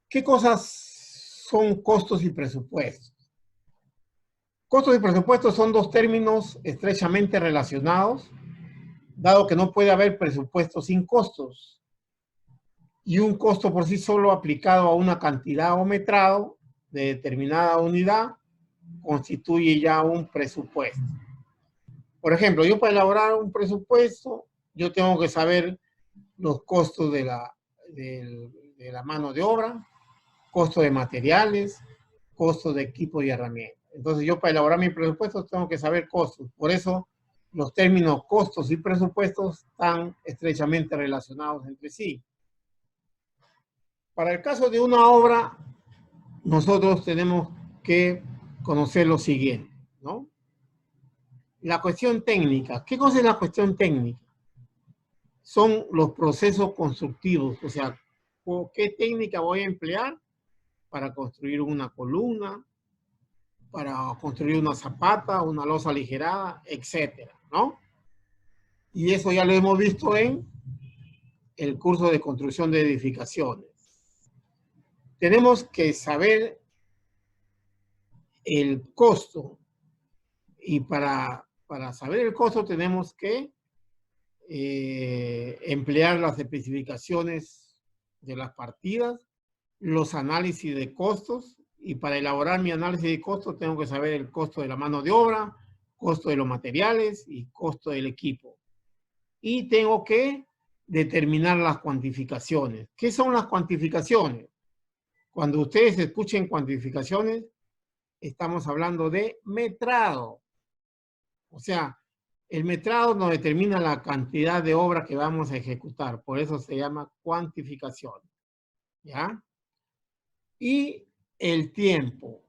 ¿Qué cosas son costos y presupuestos? Costos y presupuestos son dos términos estrechamente relacionados, dado que no puede haber presupuesto sin costos. Y un costo por sí solo aplicado a una cantidad o metrado de determinada unidad constituye ya un presupuesto. Por ejemplo, yo para elaborar un presupuesto, yo tengo que saber los costos de la mano de obra, costo de materiales, costo de equipo y herramientas. Entonces yo para elaborar mi presupuesto tengo que saber costos. Por eso los términos costos y presupuestos están estrechamente relacionados entre sí. Para el caso de una obra, nosotros tenemos que conocer lo siguiente, ¿no? La cuestión técnica. ¿Qué cosa es la cuestión técnica? Son los procesos constructivos, o sea, ¿qué técnica voy a emplear para construir una columna, para construir una zapata, una losa aligerada, etcétera, ¿no? Y eso ya lo hemos visto en el curso de construcción de edificaciones. Tenemos que saber el costo y para saber el costo tenemos que emplear las especificaciones de las partidas, los análisis de costos, y para elaborar mi análisis de costos tengo que saber el costo de la mano de obra, costo de los materiales y costo del equipo. Y tengo que determinar las cuantificaciones. ¿Qué son las cuantificaciones? Cuando ustedes escuchen cuantificaciones, estamos hablando de metrado. O sea, el metrado nos determina la cantidad de obra que vamos a ejecutar. Por eso se llama cuantificación. ¿Ya? Y el tiempo.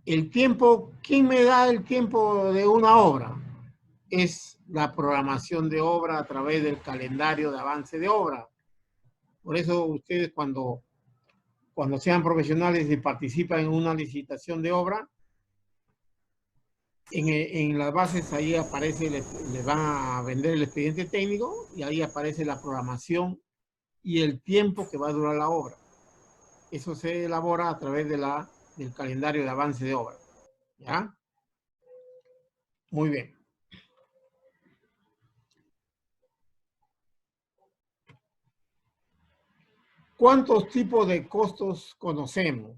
El tiempo, ¿quién me da el tiempo de una obra? Es la programación de obra a través del calendario de avance de obra. Por eso ustedes cuando sean profesionales y participan en una licitación de obra, en las bases ahí aparece, les van a vender el expediente técnico y ahí aparece la programación y el tiempo que va a durar la obra. Eso se elabora a través del calendario de avance de obra. ¿Ya? Muy bien. ¿Cuántos tipos de costos conocemos?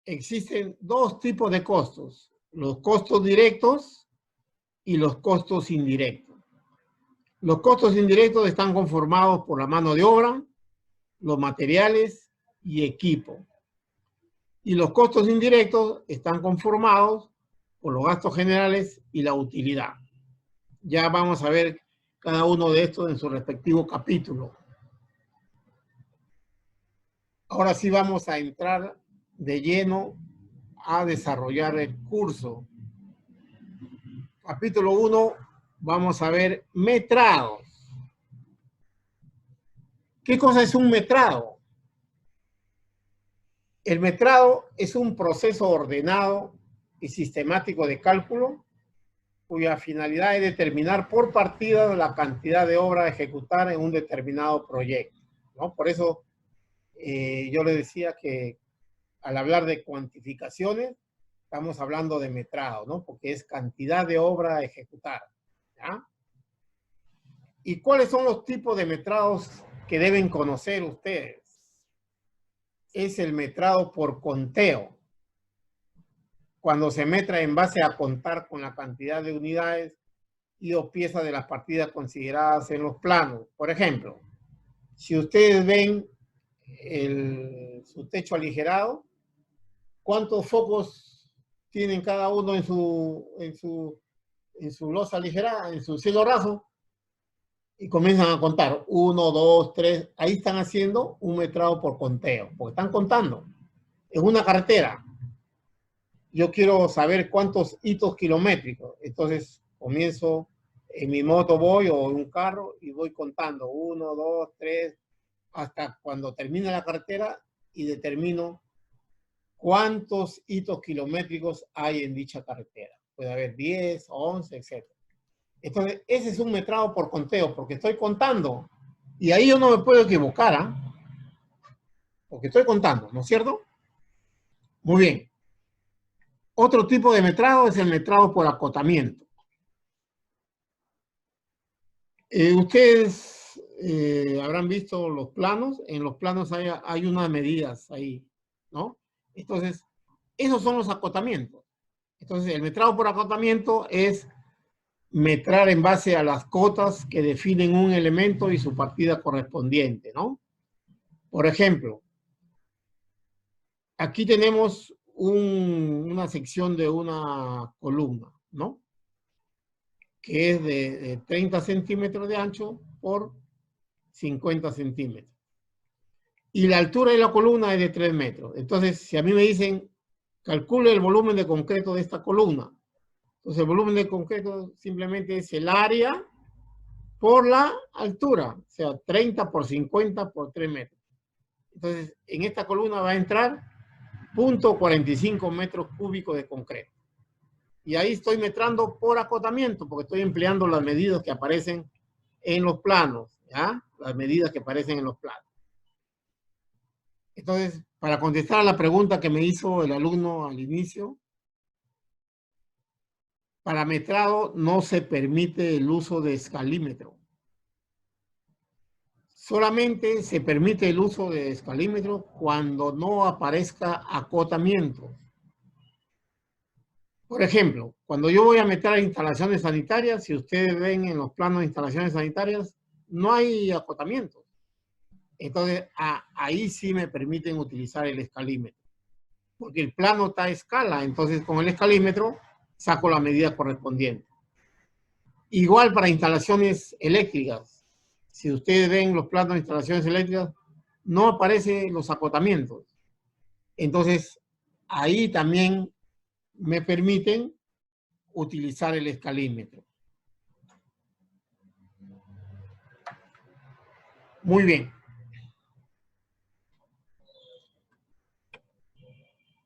Existen dos tipos de costos, los costos directos y los costos indirectos. Los costos indirectos están conformados por la mano de obra, los materiales y equipo. Y los costos indirectos están conformados por los gastos generales y la utilidad. Ya vamos a ver cada uno de estos en su respectivo capítulo. Ahora sí vamos a entrar de lleno a desarrollar el curso. Capítulo 1, vamos a ver metrados. ¿Qué cosa es un metrado? El metrado es un proceso ordenado y sistemático de cálculo cuya finalidad es determinar por partida la cantidad de obra a ejecutar en un determinado proyecto, ¿no? Por eso yo le decía que al hablar de cuantificaciones, estamos hablando de metrado, ¿no? Porque es cantidad de obra a ejecutar, ¿ya? ¿Y cuáles son los tipos de metrados que deben conocer ustedes? Es el metrado por conteo. Cuando se metra en base a contar con la cantidad de unidades y o piezas de las partidas consideradas en los planos. Por ejemplo, si ustedes ven su techo aligerado, ¿cuántos focos tienen cada uno en su losa aligerada, en su cielo raso? Y comienzan a contar, 1, 2, 3, ahí están haciendo un metrado por conteo, porque están contando. En una carretera, yo quiero saber cuántos hitos kilométricos, entonces comienzo en mi moto voy o en un carro y voy contando 1, 2, 3, hasta cuando termina la carretera y determino cuántos hitos kilométricos hay en dicha carretera. Puede haber 10, 11, etc. Entonces, ese es un metrado por conteo, porque estoy contando. Y ahí yo no me puedo equivocar, ¿ah? Porque estoy contando, ¿no es cierto? Muy bien. Otro tipo de metrado es el metrado por acotamiento. Ustedes habrán visto los planos. En los planos hay unas medidas ahí, ¿no? Entonces, esos son los acotamientos. Entonces, el metrado por acotamiento es metrar en base a las cotas que definen un elemento y su partida correspondiente, ¿no? Por ejemplo, aquí tenemos una sección de una columna, ¿no? Que es de 30 centímetros de ancho por 50 centímetros. Y la altura de la columna es de 3 metros. Entonces, si a mí me dicen, calcule el volumen de concreto de esta columna. Entonces, el volumen de concreto simplemente es el área por la altura. O sea, 30 por 50 por 3 metros. Entonces, en esta columna va a entrar 0.45 metros cúbicos de concreto. Y ahí estoy metrando por acotamiento, porque estoy empleando las medidas que aparecen en los planos, ¿ya? Las medidas que aparecen en los planos. Entonces, para contestar a la pregunta que me hizo el alumno al inicio, para metrado no se permite el uso de escalímetro. Solamente se permite el uso de escalímetro cuando no aparezca acotamiento. Por ejemplo, cuando yo voy a meter instalaciones sanitarias, si ustedes ven en los planos de instalaciones sanitarias, no hay acotamiento. Entonces, ahí sí me permiten utilizar el escalímetro. Porque el plano está a escala, entonces con el escalímetro saco la medida correspondiente. Igual para instalaciones eléctricas. Si ustedes ven los planos de instalaciones eléctricas, no aparecen los acotamientos. Entonces, ahí también me permiten utilizar el escalímetro. Muy bien.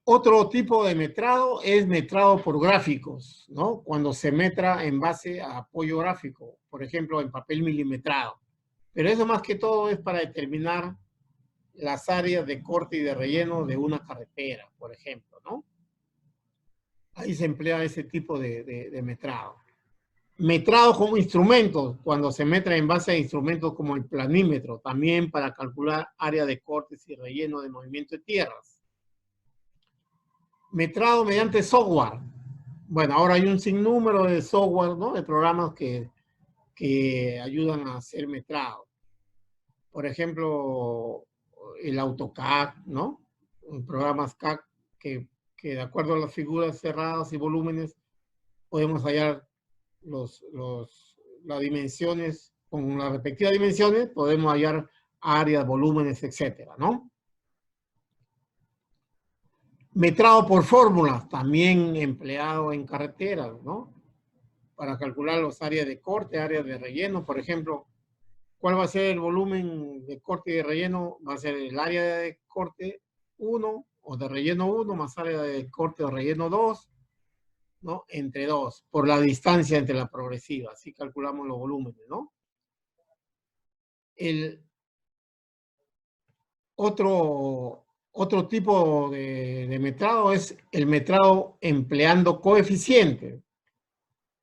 Otro tipo de metrado es metrado por gráficos, ¿no? Cuando se metra en base a apoyo gráfico, por ejemplo, en papel milimetrado. Pero eso más que todo es para determinar las áreas de corte y de relleno de una carretera, por ejemplo, ¿no? Ahí se emplea ese tipo de metrado. Metrado como instrumentos, cuando se metra en base a instrumentos como el planímetro, también para calcular área de cortes y relleno de movimiento de tierras. Metrado mediante software. Bueno, ahora hay un sinnúmero de software, ¿no? De programas que ayudan a hacer metrado. Por ejemplo, el AutoCAD, ¿no? Programas CAD que de acuerdo a las figuras cerradas y volúmenes podemos hallar las dimensiones, con las respectivas dimensiones podemos hallar áreas, volúmenes, etcétera, ¿no? Metrado por fórmulas, también empleado en carreteras, ¿no? Para calcular las áreas de corte, áreas de relleno, por ejemplo, ¿cuál va a ser el volumen de corte y de relleno? Va a ser el área de corte 1 o de relleno 1 más área de corte o relleno 2, ¿no? Entre 2, por la distancia entre la progresiva. Así calculamos los volúmenes, ¿no? El otro tipo de metrado es el metrado empleando coeficientes.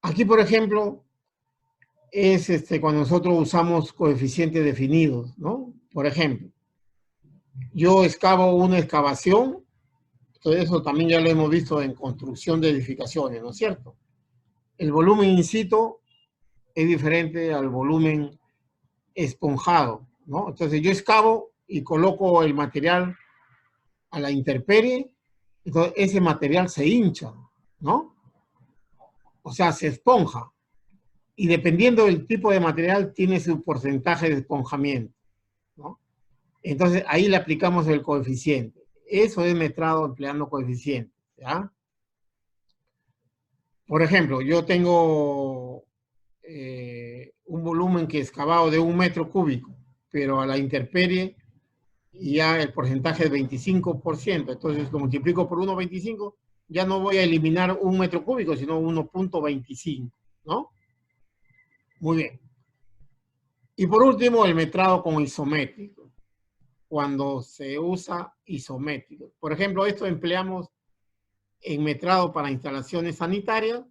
Aquí, por ejemplo, es cuando nosotros usamos coeficientes definidos, ¿no? Por ejemplo, yo excavo una excavación, entonces eso también ya lo hemos visto en construcción de edificaciones, ¿no es cierto? El volumen in situ es diferente al volumen esponjado, ¿no? Entonces yo excavo y coloco el material a la intemperie, entonces ese material se hincha, ¿no? O sea, se esponja. Y dependiendo del tipo de material, tiene su porcentaje de esponjamiento, ¿no? Entonces ahí le aplicamos el coeficiente. Eso es metrado empleando coeficientes, ¿ya? Por ejemplo, yo tengo un volumen que excavado de 1 metro cúbico, pero a la intemperie ya el porcentaje es 25%. Entonces lo multiplico por 1,25, ya no voy a eliminar 1 metro cúbico, sino 1,25, ¿no? Muy bien. Y por último, el metrado con isométrico. cuando se usa isométrico. Por ejemplo, esto empleamos en metrado para instalaciones sanitarias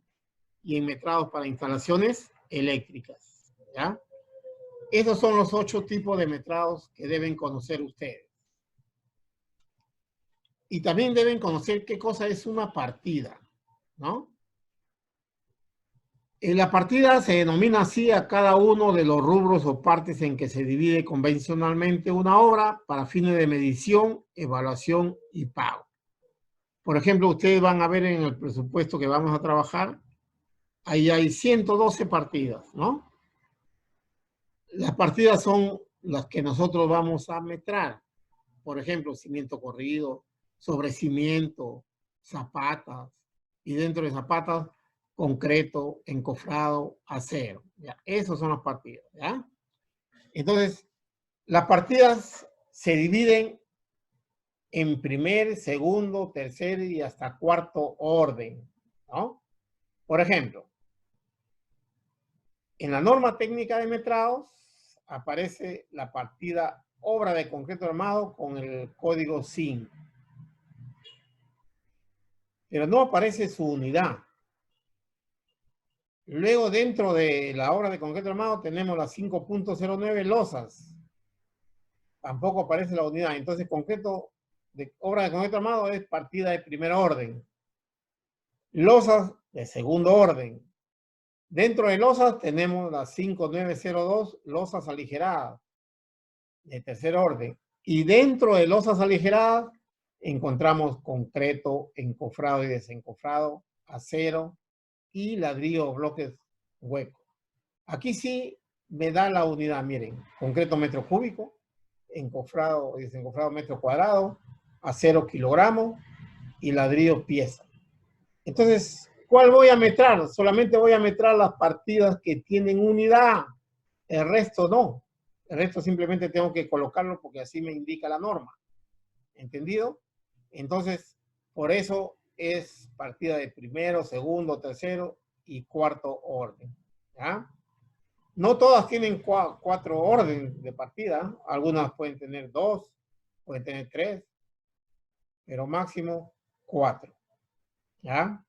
y en metrados para instalaciones eléctricas, ¿ya? Esos son los 8 tipos de metrados que deben conocer ustedes. Y también deben conocer qué cosa es una partida, ¿no? La partida se denomina así a cada uno de los rubros o partes en que se divide convencionalmente una obra para fines de medición, evaluación y pago. Por ejemplo, ustedes van a ver en el presupuesto que vamos a trabajar, ahí hay 112 partidas, ¿no? Las partidas son las que nosotros vamos a metrar. Por ejemplo, cimiento corrido, sobre cimiento, zapatas, y dentro de zapatas, concreto, encofrado, acero. ¿Ya? Esas son las partidas, ¿ya? Entonces, las partidas se dividen en primer, segundo, tercer y hasta cuarto orden, ¿no? Por ejemplo, en la norma técnica de metrados aparece la partida obra de concreto armado con el código SIN. Pero no aparece su unidad. Luego, dentro de la obra de concreto armado, tenemos las 5.09 losas. Tampoco aparece la unidad. Entonces, obra de concreto armado es partida de primer orden. Losas de segundo orden. Dentro de losas tenemos las 5902 losas aligeradas de tercer orden. Y dentro de losas aligeradas encontramos concreto, encofrado y desencofrado, acero y ladrillo o bloques huecos. Aquí sí me da la unidad, miren, concreto metro cúbico, encofrado y desencofrado metro cuadrado, acero kilogramo y ladrillo pieza. Entonces, ¿cuál voy a metrar? Solamente voy a metrar las partidas que tienen unidad, el resto no. El resto simplemente tengo que colocarlo porque así me indica la norma. ¿Entendido? Entonces, por eso es partida de primero, segundo, tercero y cuarto orden. ¿Ya? No todas tienen 4 órdenes de partida. Algunas pueden tener 2, pueden tener 3, pero máximo 4. ¿Ya?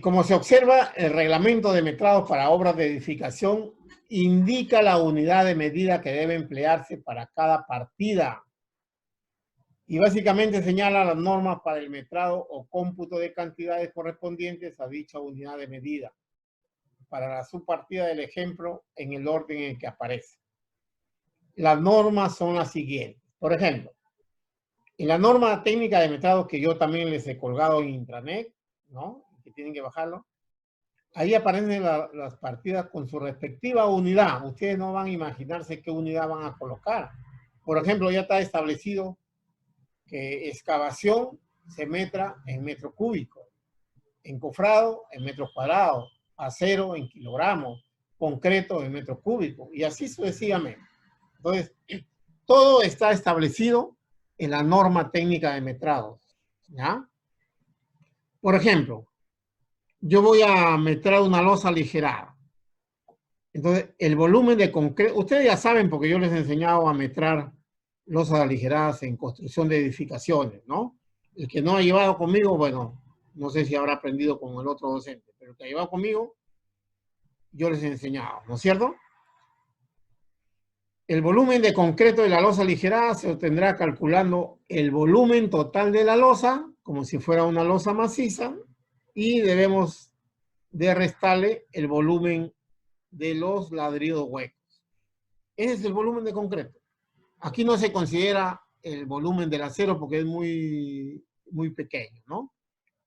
Como se observa, el reglamento de metrados para obras de edificación indica la unidad de medida que debe emplearse para cada partida. Y básicamente señala las normas para el metrado o cómputo de cantidades correspondientes a dicha unidad de medida. Para la subpartida del ejemplo en el orden en que aparece. Las normas son las siguientes. Por ejemplo, en la norma técnica de metrados que yo también les he colgado en intranet, ¿no? Que tienen que bajarlo. Ahí aparecen las partidas con su respectiva unidad. Ustedes no van a imaginarse qué unidad van a colocar. Por ejemplo, ya está establecido que excavación se metra en metro cúbico, encofrado en metros cuadrados, acero en kilogramos, concreto en metros cúbicos, y así sucesivamente. Entonces, todo está establecido en la norma técnica de metrados, ¿ya? Por ejemplo, yo voy a metrar una losa aligerada. Entonces, el volumen de concreto, ustedes ya saben porque yo les he enseñado a metrar losas aligeradas en construcción de edificaciones, ¿no? El que no ha llevado conmigo, bueno, no sé si habrá aprendido con el otro docente, pero el que ha llevado conmigo, yo les he enseñado, ¿no es cierto? El volumen de concreto de la losa aligerada se obtendrá calculando el volumen total de la losa, como si fuera una losa maciza, y debemos de restarle el volumen de los ladrillos huecos. Ese es el volumen de concreto. Aquí no se considera el volumen del acero porque es muy pequeño, ¿no?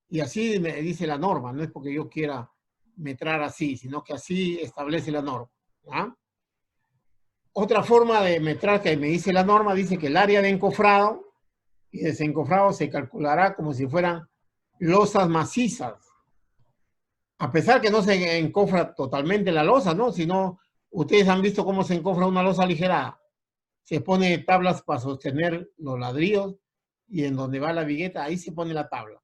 Y así me dice la norma, no es porque yo quiera metrar así, sino que así establece la norma. ¿Ah? Otra forma de metrar que me dice la norma dice que el área de encofrado y desencofrado se calculará como si fueran losas macizas. A pesar que no se encofra totalmente la losa, ¿no? Sino, ustedes han visto cómo se encofra una losa aligerada. Se pone tablas para sostener los ladrillos y en donde va la vigueta, ahí se pone la tabla.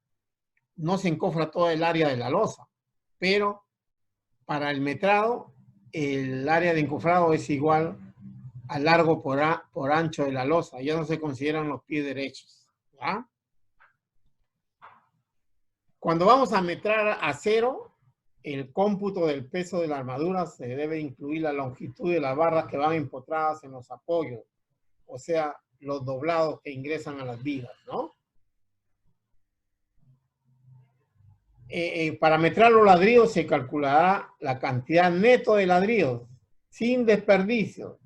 No se encofra toda el área de la losa, pero para el metrado, el área de encofrado es igual al largo por ancho de la losa. Ya no se consideran los pies derechos. ¿Ya? Cuando vamos a metrar acero, el cómputo del peso de la armadura se debe incluir la longitud de las barras que van empotradas en los apoyos, o sea, los doblados que ingresan a las vigas, ¿no? Para metrar los ladrillos se calculará la cantidad neto de ladrillos, sin desperdicio.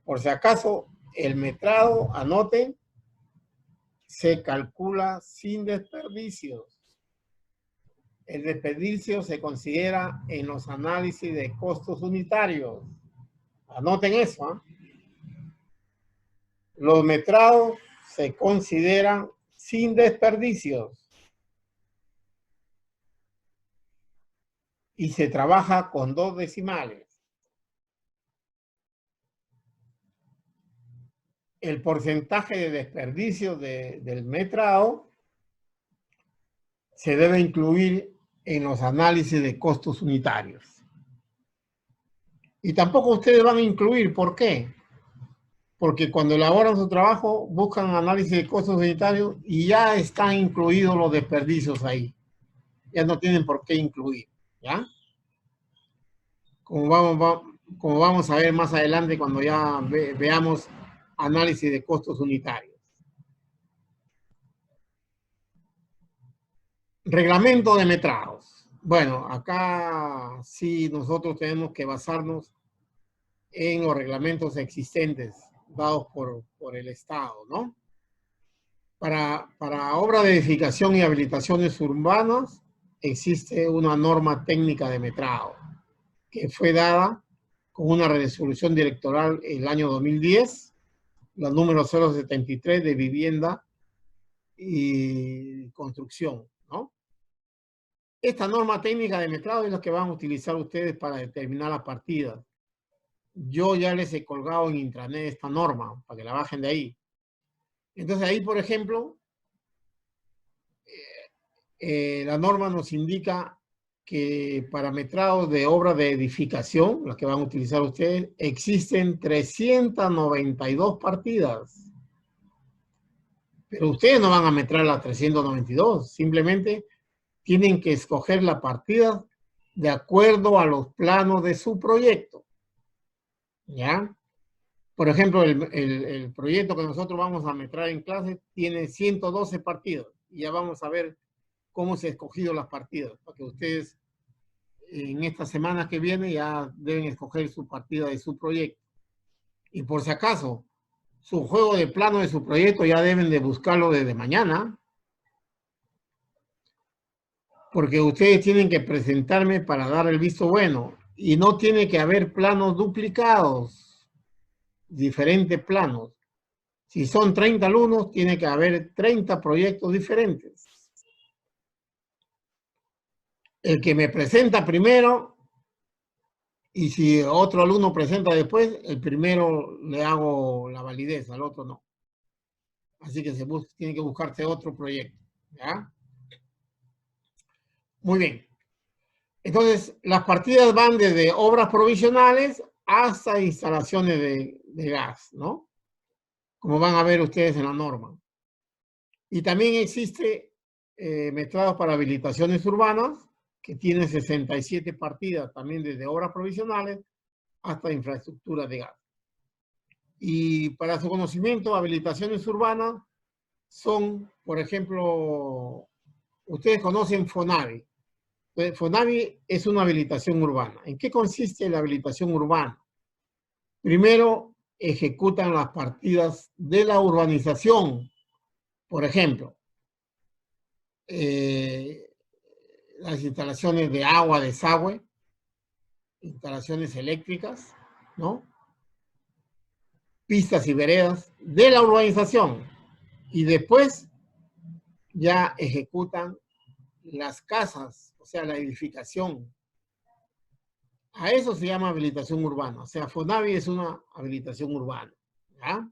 Por si acaso, el metrado, anoten, se calcula sin desperdicios. El desperdicio se considera en los análisis de costos unitarios. Anoten eso, ¿eh? Los metrados se consideran sin desperdicios y se trabaja con 2 decimales. El porcentaje de desperdicio del metrado se debe incluir en los análisis de costos unitarios. Y tampoco ustedes van a incluir, ¿por qué? Porque cuando elaboran su trabajo buscan análisis de costos unitarios y ya están incluidos los desperdicios ahí. Ya no tienen por qué incluir, ¿ya? Como vamos a ver más adelante cuando ya veamos análisis de costos unitarios. Reglamento de metrados. Bueno, acá sí nosotros tenemos que basarnos en los reglamentos existentes dados por el Estado, ¿no? Para obra de edificación y habilitaciones urbanas existe una norma técnica de metrado que fue dada con una resolución directoral el año 2010, la número 073 de vivienda y construcción, ¿no? Esta norma técnica de metrado es la que van a utilizar ustedes para determinar las partidas. Yo ya les he colgado en intranet esta norma para que la bajen de ahí. Entonces ahí, por ejemplo, la norma nos indica que para metrados de obra de edificación, las que van a utilizar ustedes, existen 392 partidas. Pero ustedes no van a metrar las 392, simplemente tienen que escoger la partida de acuerdo a los planos de su proyecto. ¿Ya? Por ejemplo, el proyecto que nosotros vamos a metrar en clase tiene 112 partidas. Y ya vamos a ver cómo se han escogido las partidas, para que ustedes en esta semana que viene ya deben escoger su partida de su proyecto. Y por si acaso, su juego de plano de su proyecto ya deben de buscarlo desde mañana, porque ustedes tienen que presentarme para dar el visto bueno, y no tiene que haber planos duplicados, diferentes planos. Si son 30 alumnos, tiene que haber 30 proyectos diferentes. El que me presenta primero, y si otro alumno presenta después, el primero le hago la validez, al otro no. Así que tiene que buscarse otro proyecto. ¿Ya? Muy bien. Entonces, las partidas van desde obras provisionales hasta instalaciones de gas, ¿no? Como van a ver ustedes en la norma. Y también existe metrados para habilitaciones urbanas, que tiene 67 partidas, también desde obras provisionales hasta infraestructura de gas. Y para su conocimiento, habilitaciones urbanas son, por ejemplo, ustedes conocen FONAVI. FONAVI es una habilitación urbana. ¿En qué consiste la habilitación urbana? Primero, ejecutan las partidas de la urbanización. Por ejemplo, las instalaciones de agua, desagüe, instalaciones eléctricas, ¿no? Pistas y veredas de la urbanización. Y después ya ejecutan las casas, o sea, la edificación. A eso se llama habilitación urbana. O sea, FONAVI es una habilitación urbana. ¿Ya?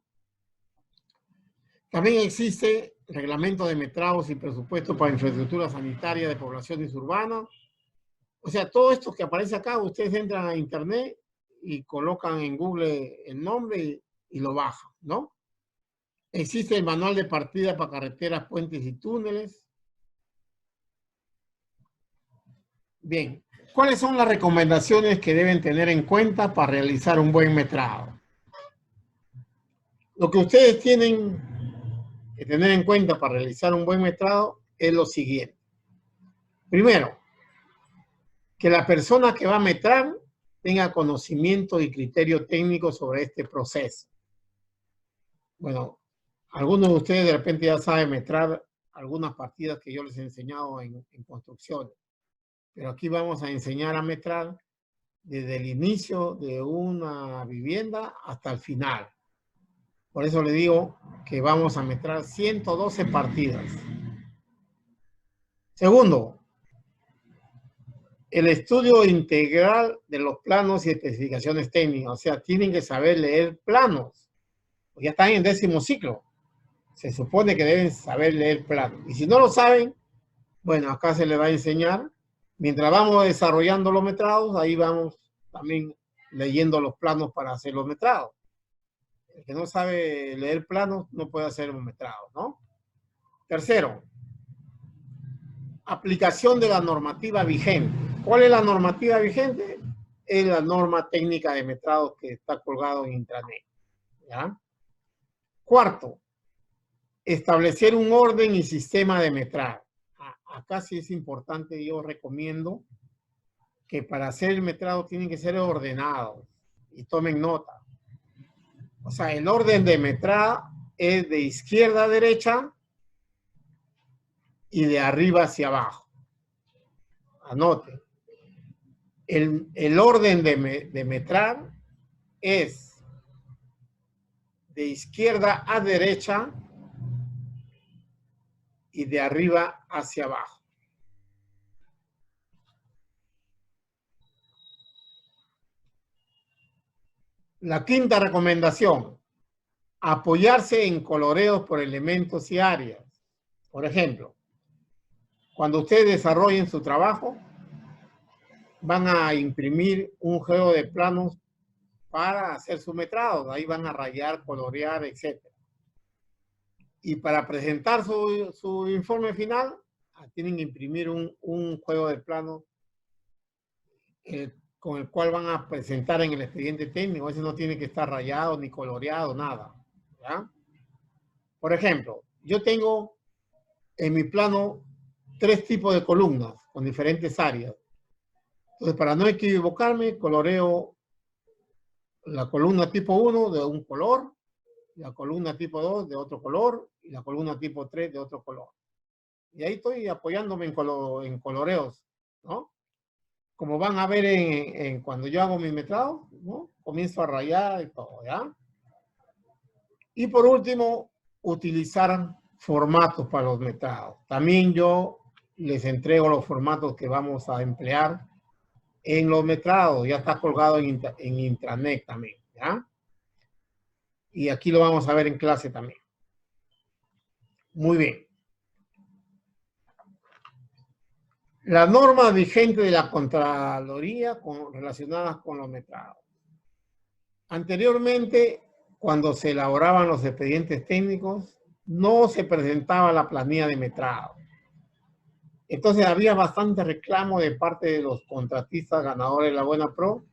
También existe reglamento de metrados y presupuesto para infraestructura sanitaria de poblaciones urbanas. O sea, todo esto que aparece acá, ustedes entran a internet y colocan en Google el nombre y lo bajan, ¿no? Existe el manual de partida para carreteras, puentes y túneles. Bien, ¿cuáles son las recomendaciones que deben tener en cuenta para realizar un buen metrado? Lo que ustedes tienen que tener en cuenta para realizar un buen metrado es lo siguiente. Primero, que la persona que va a metrar tenga conocimiento y criterio técnico sobre este proceso. Bueno, algunos de ustedes de repente ya saben metrar algunas partidas que yo les he enseñado en construcciones, pero aquí vamos a enseñar a metrar desde el inicio de una vivienda hasta el final. Por eso le digo que vamos a metrar 112 partidas. Segundo, el estudio integral de los planos y especificaciones técnicas. O sea, tienen que saber leer planos. Ya están en 10º ciclo. Se supone que deben saber leer planos. Y si no lo saben, bueno, acá se les va a enseñar. Mientras vamos desarrollando los metrados, ahí vamos también leyendo los planos para hacer los metrados. El que no sabe leer planos no puede hacer un metrado, ¿no? Tercero, aplicación de la normativa vigente. ¿Cuál es la normativa vigente? Es la norma técnica de metrados que está colgado en Intranet, ¿ya? Cuarto, establecer un orden y sistema de metrado. Acá sí es importante, yo recomiendo que para hacer el metrado tienen que ser ordenados y tomen nota. O sea, el orden de metrada es de izquierda a derecha y de arriba hacia abajo. Anote. El orden de metrar es de izquierda a derecha y de arriba hacia abajo. La quinta recomendación, apoyarse en coloreos por elementos y áreas. Por ejemplo, cuando ustedes desarrollen su trabajo, van a imprimir un juego de planos para hacer su metrado. Ahí van a rayar, colorear, etc. Y para presentar su informe final, tienen que imprimir un juego de planos con el cual van a presentar en el expediente técnico. Ese no tiene que estar rayado ni coloreado, nada, ¿ya? Por ejemplo, yo tengo en mi plano 3 tipos de columnas con diferentes áreas. Entonces, para no equivocarme, coloreo la columna tipo 1 de un color, la columna tipo 2 de otro color y la columna tipo 3 de otro color. Y ahí estoy apoyándome en coloreos, ¿no? Como van a ver cuando yo hago mi metrado, ¿no? Comienzo a rayar y todo, ¿ya? Y por último, utilizar formatos para los metrados. También yo les entrego los formatos que vamos a emplear en los metrados. Ya está colgado en Intranet también, ¿ya? Y aquí lo vamos a ver en clase también. Muy bien. La norma vigente de la Contraloría relacionadas con los metrados. Anteriormente, cuando se elaboraban los expedientes técnicos, no se presentaba la planilla de metrado. Entonces había bastante reclamo de parte de los contratistas ganadores de la Buena Pro,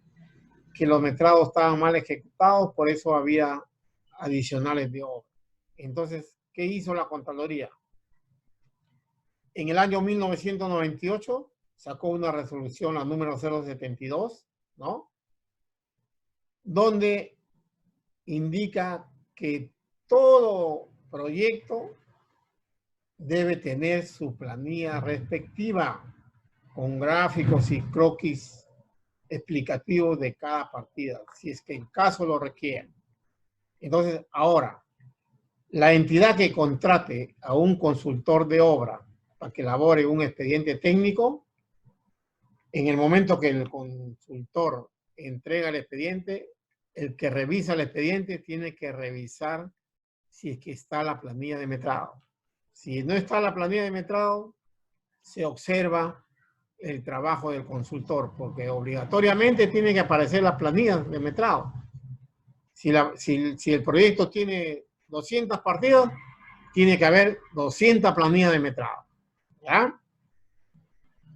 que los metrados estaban mal ejecutados, por eso había adicionales de obra. Entonces, ¿qué hizo la Contraloría? En el año 1998 sacó una resolución, la número 072, ¿no? Donde indica que todo proyecto debe tener su planilla respectiva con gráficos y croquis explicativos de cada partida, si es que el caso lo requiere. Entonces, ahora, la entidad que contrate a un consultor de obra para que elabore un expediente técnico, en el momento que el consultor entrega el expediente, el que revisa el expediente tiene que revisar si es que está la planilla de metrado. Si no está la planilla de metrado, se observa el trabajo del consultor, porque obligatoriamente tiene que aparecer las planillas de metrado. Si el proyecto tiene 200 partidas, tiene que haber 200 planillas de metrado, ¿ya?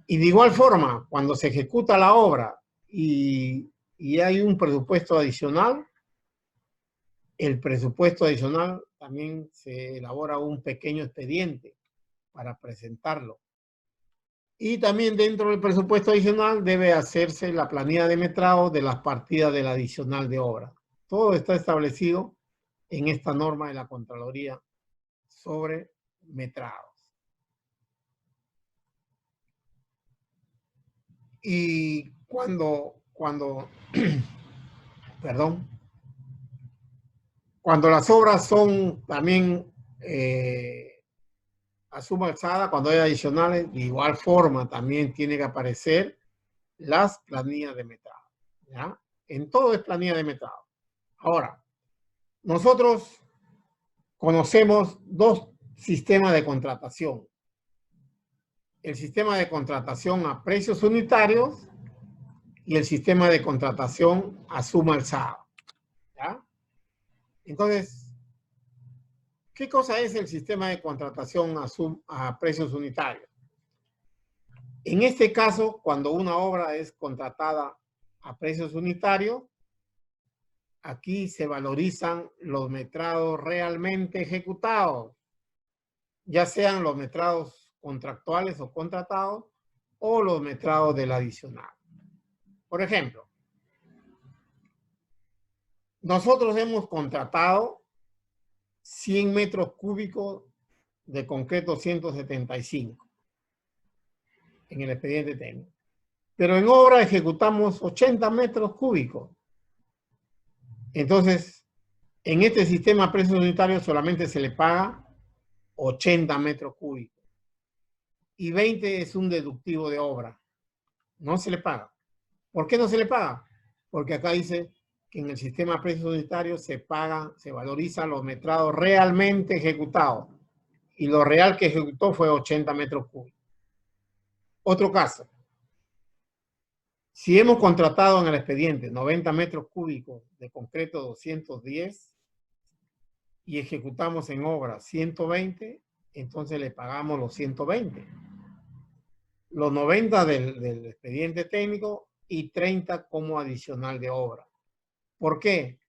Y de igual forma, cuando se ejecuta la obra y hay un presupuesto adicional, el presupuesto adicional también se elabora un pequeño expediente para presentarlo. Y también dentro del presupuesto adicional debe hacerse la planilla de metrado de las partidas del adicional de obra. Todo está establecido en esta norma de la Contraloría sobre metrados. Y cuando las obras son también a suma alzada, cuando hay adicionales, de igual forma también tiene que aparecer las planillas de metrado, ¿ya? En todo es planilla de metrado. Ahora, nosotros conocemos dos sistemas de contratación. El sistema de contratación a precios unitarios y el sistema de contratación a suma alzada, ¿ya? Entonces, ¿qué cosa es el sistema de contratación a precios unitarios? En este caso, cuando una obra es contratada a precios unitarios, aquí se valorizan los metrados realmente ejecutados, ya sean los metrados contractuales o contratados o los metrados del adicional. Por ejemplo, nosotros hemos contratado 100 metros cúbicos de concreto 175 en el expediente técnico. Pero en obra ejecutamos 80 metros cúbicos. Entonces, en este sistema a precios unitarios solamente se le paga 80 metros cúbicos. Y 20 es un deductivo de obra. No se le paga. ¿Por qué no se le paga? Porque acá dice que en el sistema a precios unitarios se valorizan los metrados realmente ejecutados. Y lo real que ejecutó fue 80 metros cúbicos. Otro caso. Si hemos contratado en el expediente 90 metros cúbicos de concreto 210 y ejecutamos en obra 120, entonces le pagamos los 120. Los 90 del expediente técnico y 30 como adicional de obra. ¿Por qué?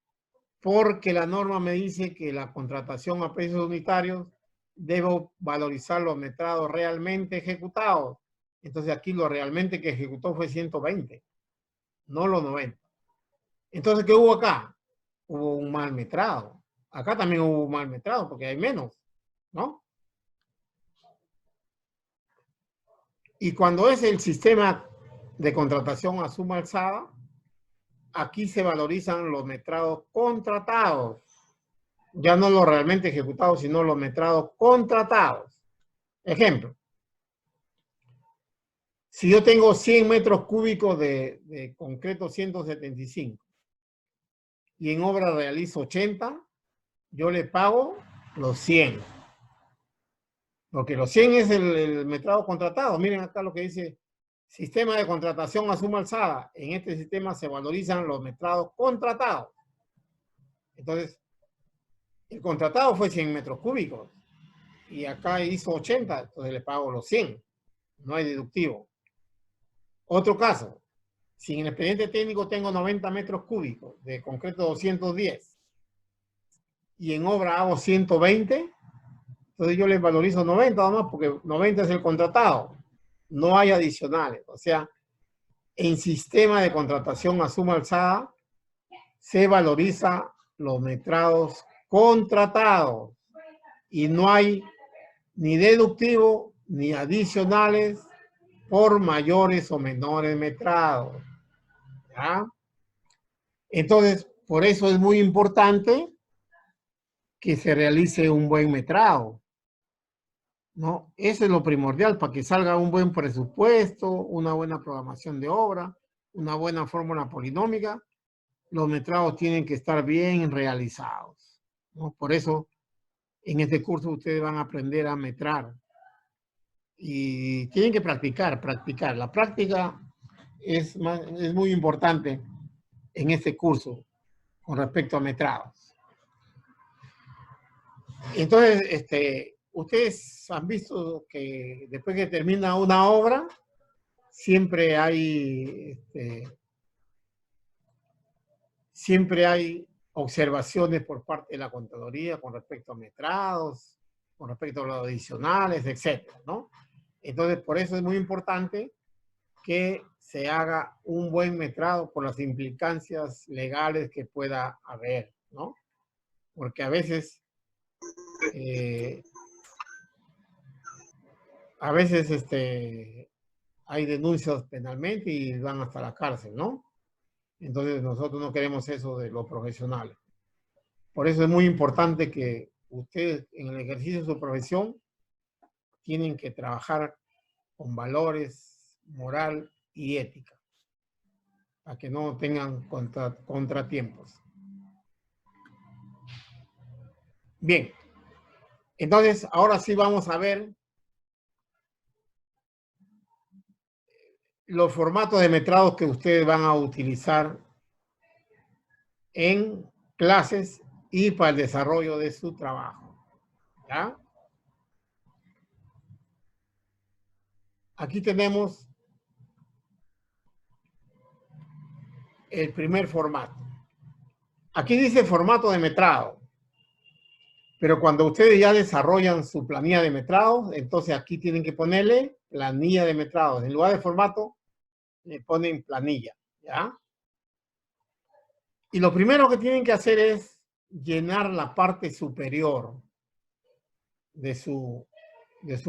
Porque la norma me dice que la contratación a precios unitarios debo valorizar los metrados realmente ejecutados. Entonces aquí lo realmente que ejecutó fue 120, no los 90. Entonces, ¿qué hubo acá? Hubo un mal metrado. Acá también hubo un mal metrado porque hay menos, ¿no? Y cuando es el sistema de contratación a suma alzada, aquí se valorizan los metrados contratados. Ya no los realmente ejecutados, sino los metrados contratados. Ejemplo. Si yo tengo 100 metros cúbicos de concreto 175 y en obra realizo 80, yo le pago los 100. Porque los 100 es el metrado contratado. Miren acá lo que dice sistema de contratación a suma alzada. En este sistema se valorizan los metrados contratados. Entonces, el contratado fue 100 metros cúbicos y acá hizo 80, entonces le pago los 100. No hay deductivo. Otro caso, si en el expediente técnico tengo 90 metros cúbicos de concreto 210 y en obra hago 120, entonces yo les valorizo 90 nada más porque 90 es el contratado. No hay adicionales. O sea, en sistema de contratación a suma alzada se valoriza los metrados contratados y no hay ni deductivo ni adicionales por mayores o menores metrados. ¿Ya? Entonces, por eso es muy importante que se realice un buen metrado, ¿no? Eso es lo primordial para que salga un buen presupuesto, una buena programación de obra, una buena fórmula polinómica. Los metrados tienen que estar bien realizados, ¿no? Por eso, en este curso ustedes van a aprender a metrar. Y tienen que practicar. La práctica es muy importante en este curso con respecto a metrados. Entonces, ustedes han visto que después que termina una obra, siempre hay observaciones por parte de la contaduría con respecto a metrados, con respecto a los adicionales, etcétera, ¿no? Entonces, por eso es muy importante que se haga un buen metrado por las implicancias legales que pueda haber, ¿no? Porque a veces hay denuncias penalmente y van hasta la cárcel, ¿no? Entonces nosotros no queremos eso de los profesionales. Por eso es muy importante que ustedes en el ejercicio de su profesión tienen que trabajar con valores, moral y ética, para que no tengan contratiempos. Bien, entonces ahora sí vamos a ver los formatos de metrados que ustedes van a utilizar en clases y para el desarrollo de su trabajo. ¿Ya? Aquí tenemos el primer formato. Aquí dice formato de metrado, pero cuando ustedes ya desarrollan su planilla de metrados, entonces aquí tienen que ponerle planilla de metrados. En lugar de formato, le ponen planilla, ¿ya? Y lo primero que tienen que hacer es llenar la parte superior de su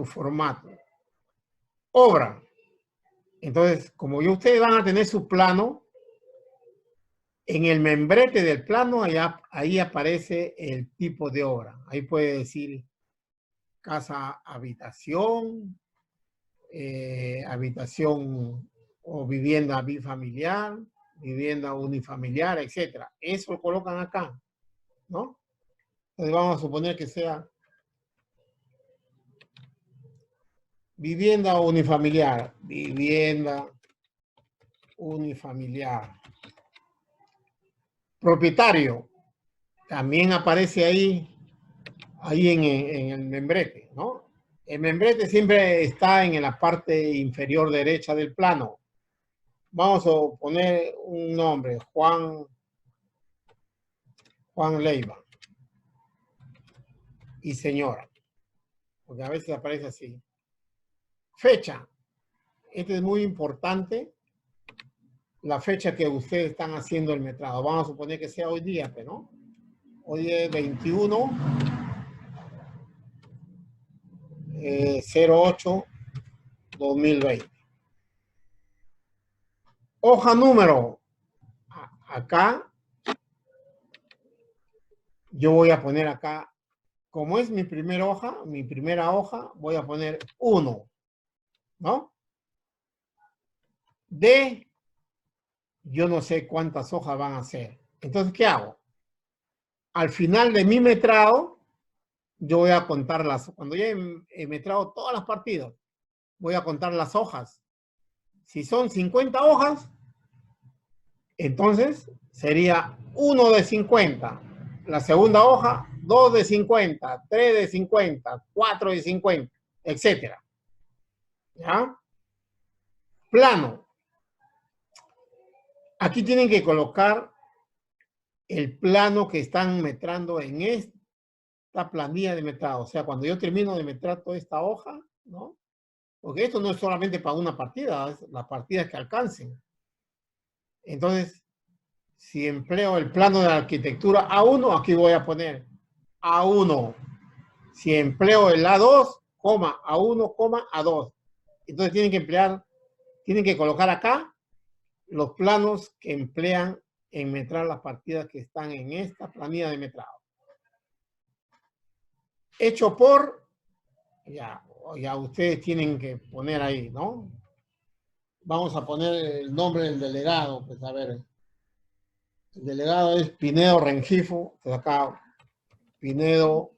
formato. Obra. Entonces, como ya ustedes van a tener su plano, en el membrete del plano, ahí aparece el tipo de obra. Ahí puede decir casa, habitación, habitación o vivienda bifamiliar, vivienda unifamiliar, etc. Eso lo colocan acá, ¿no? Entonces vamos a suponer que sea vivienda unifamiliar, vivienda unifamiliar. Propietario, también aparece ahí en el membrete, ¿no? El membrete siempre está en la parte inferior derecha del plano. Vamos a poner un nombre, Juan Leiva. Y señora, porque a veces aparece así. Fecha. Este es muy importante, la fecha que ustedes están haciendo el metrado. Vamos a suponer que sea hoy día, ¿no? Hoy es 21 08 2020. Hoja número. Acá, yo voy a poner acá, como es mi primera hoja, voy a poner 1, ¿no? De, yo no sé cuántas hojas van a ser. Entonces, ¿qué hago? Al final de mi metrado, yo voy a contar cuando ya he metrado todas las partidas, voy a contar las hojas. Si son 50 hojas, entonces sería 1 de 50. La segunda hoja, 2 de 50, 3 de 50, 4 de 50, etcétera. ¿Ya? Plano. Aquí tienen que colocar el plano que están metrando en esta planilla de metrado. O sea, cuando yo termino de metrar toda esta hoja, ¿no? Porque esto no es solamente para una partida, es las partidas que alcancen. Entonces, si empleo el plano de la arquitectura A1, aquí voy a poner A1. Si empleo el A2, A1, A2. Entonces tienen que colocar acá los planos que emplean en metrar las partidas que están en esta planilla de metrado. Hecho por, ya ustedes tienen que poner ahí, ¿no? Vamos a poner el nombre del delegado, pues a ver. El delegado es Pinedo Rengifo, pues acá, Pinedo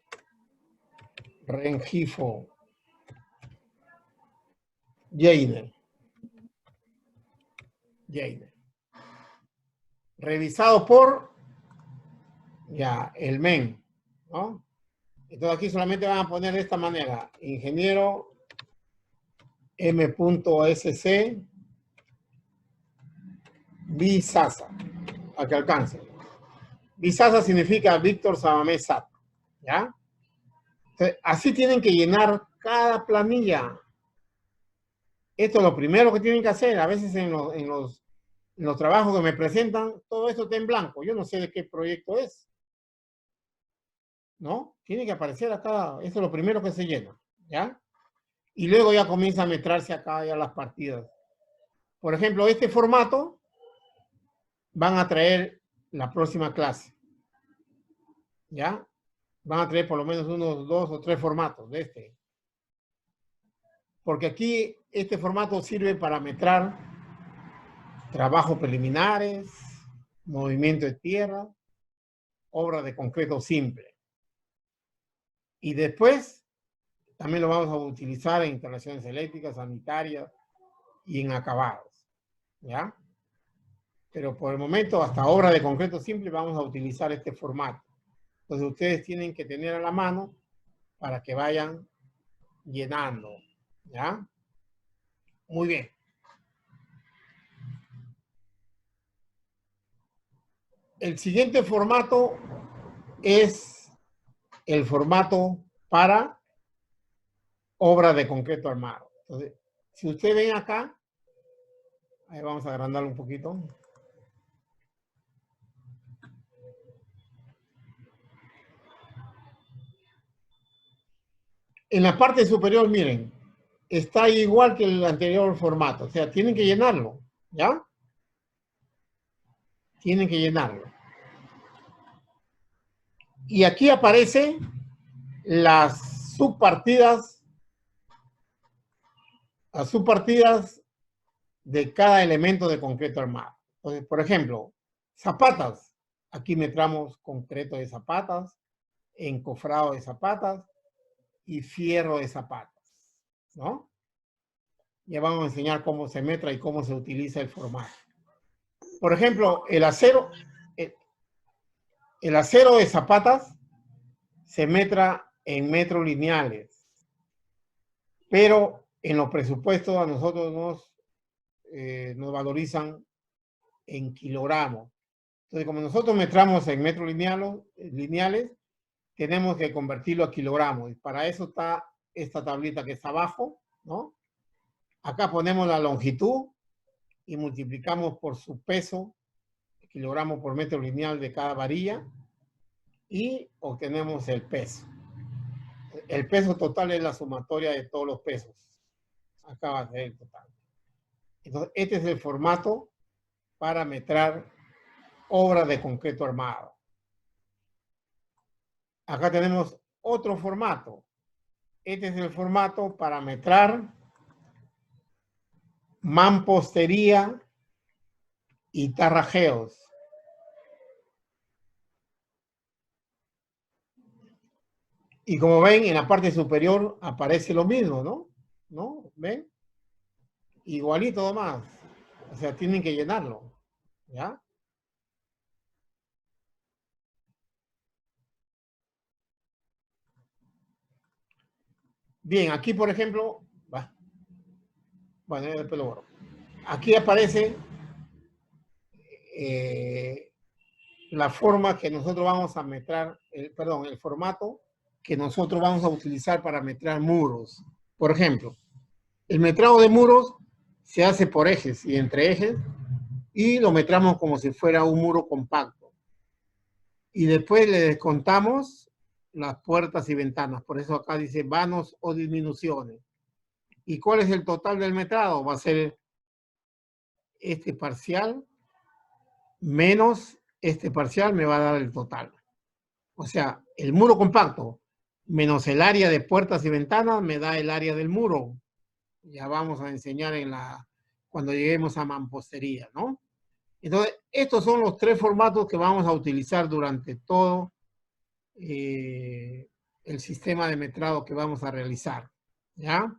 Rengifo. Jainer. Revisado por ya el MEN, ¿no? Entonces aquí solamente van a poner de esta manera, ingeniero M.SC Bisasa, a que alcance. Bisasa significa Víctor Sabamé Sat, ¿ya? Entonces, así tienen que llenar cada planilla. Esto es lo primero que tienen que hacer. A veces en los trabajos que me presentan, todo esto está en blanco. Yo no sé de qué proyecto es, ¿no? Tiene que aparecer acá. Esto es lo primero que se llena, ¿ya? Y luego ya comienza a meterse acá ya las partidas. Por ejemplo, este formato van a traer la próxima clase, ¿ya? Van a traer por lo menos unos 2 o 3 formatos de este. Porque aquí este formato sirve para meter trabajos preliminares, movimiento de tierra, obra de concreto simple. Y después también lo vamos a utilizar en instalaciones eléctricas, sanitarias y en acabados, ¿ya? Pero por el momento, hasta obra de concreto simple, vamos a utilizar este formato. Entonces ustedes tienen que tener a la mano para que vayan llenando, ¿ya? Muy bien. El siguiente formato es el formato para obra de concreto armado. Entonces, si ustedes ven acá, ahí vamos a agrandarlo un poquito. En la parte superior, miren, está igual que el anterior formato. O sea, tienen que llenarlo, ¿ya? Tienen que llenarlo. Y aquí aparecen las subpartidas de cada elemento de concreto armado. Entonces, por ejemplo, zapatas. Aquí metramos concreto de zapatas, encofrado de zapatas y fierro de zapatas, ¿no? Ya vamos a enseñar cómo se metra y cómo se utiliza el formato. Por ejemplo, el acero de zapatas se metra en metros lineales, pero en los presupuestos a nosotros nos valorizan en kilogramos. Entonces, como nosotros metramos en metros lineales, tenemos que convertirlo a kilogramos. Y para eso está esta tablita que está abajo, ¿no? Acá ponemos la longitud y multiplicamos por su peso, kilogramos por metro lineal de cada varilla, y obtenemos el peso. El peso total es la sumatoria de todos los pesos. Acá va a ser el total. Entonces, este es el formato para metrar obra de concreto armado. Acá tenemos otro formato. Este es el formato para metrar mampostería y tarrajeos. Y como ven, en la parte superior aparece lo mismo, ¿no? ¿No? ¿Ven? Igualito nomás. O sea, tienen que llenarlo. ¿Ya? Bien, aquí por ejemplo, bueno, después lo borro. Aquí aparece la forma que nosotros vamos a metrar, el formato que nosotros vamos a utilizar para metrar muros. Por ejemplo, el metrado de muros se hace por ejes y entre ejes y lo metramos como si fuera un muro compacto. Y después le descontamos las puertas y ventanas. Por eso acá dice vanos o disminuciones. ¿Y cuál es el total del metrado? Va a ser este parcial menos este parcial me va a dar el total. O sea, el muro compacto menos el área de puertas y ventanas me da el área del muro. Ya vamos a enseñar cuando lleguemos a mampostería, ¿no? Entonces, estos son los 3 formatos que vamos a utilizar durante todo el sistema de metrado que vamos a realizar, ¿ya?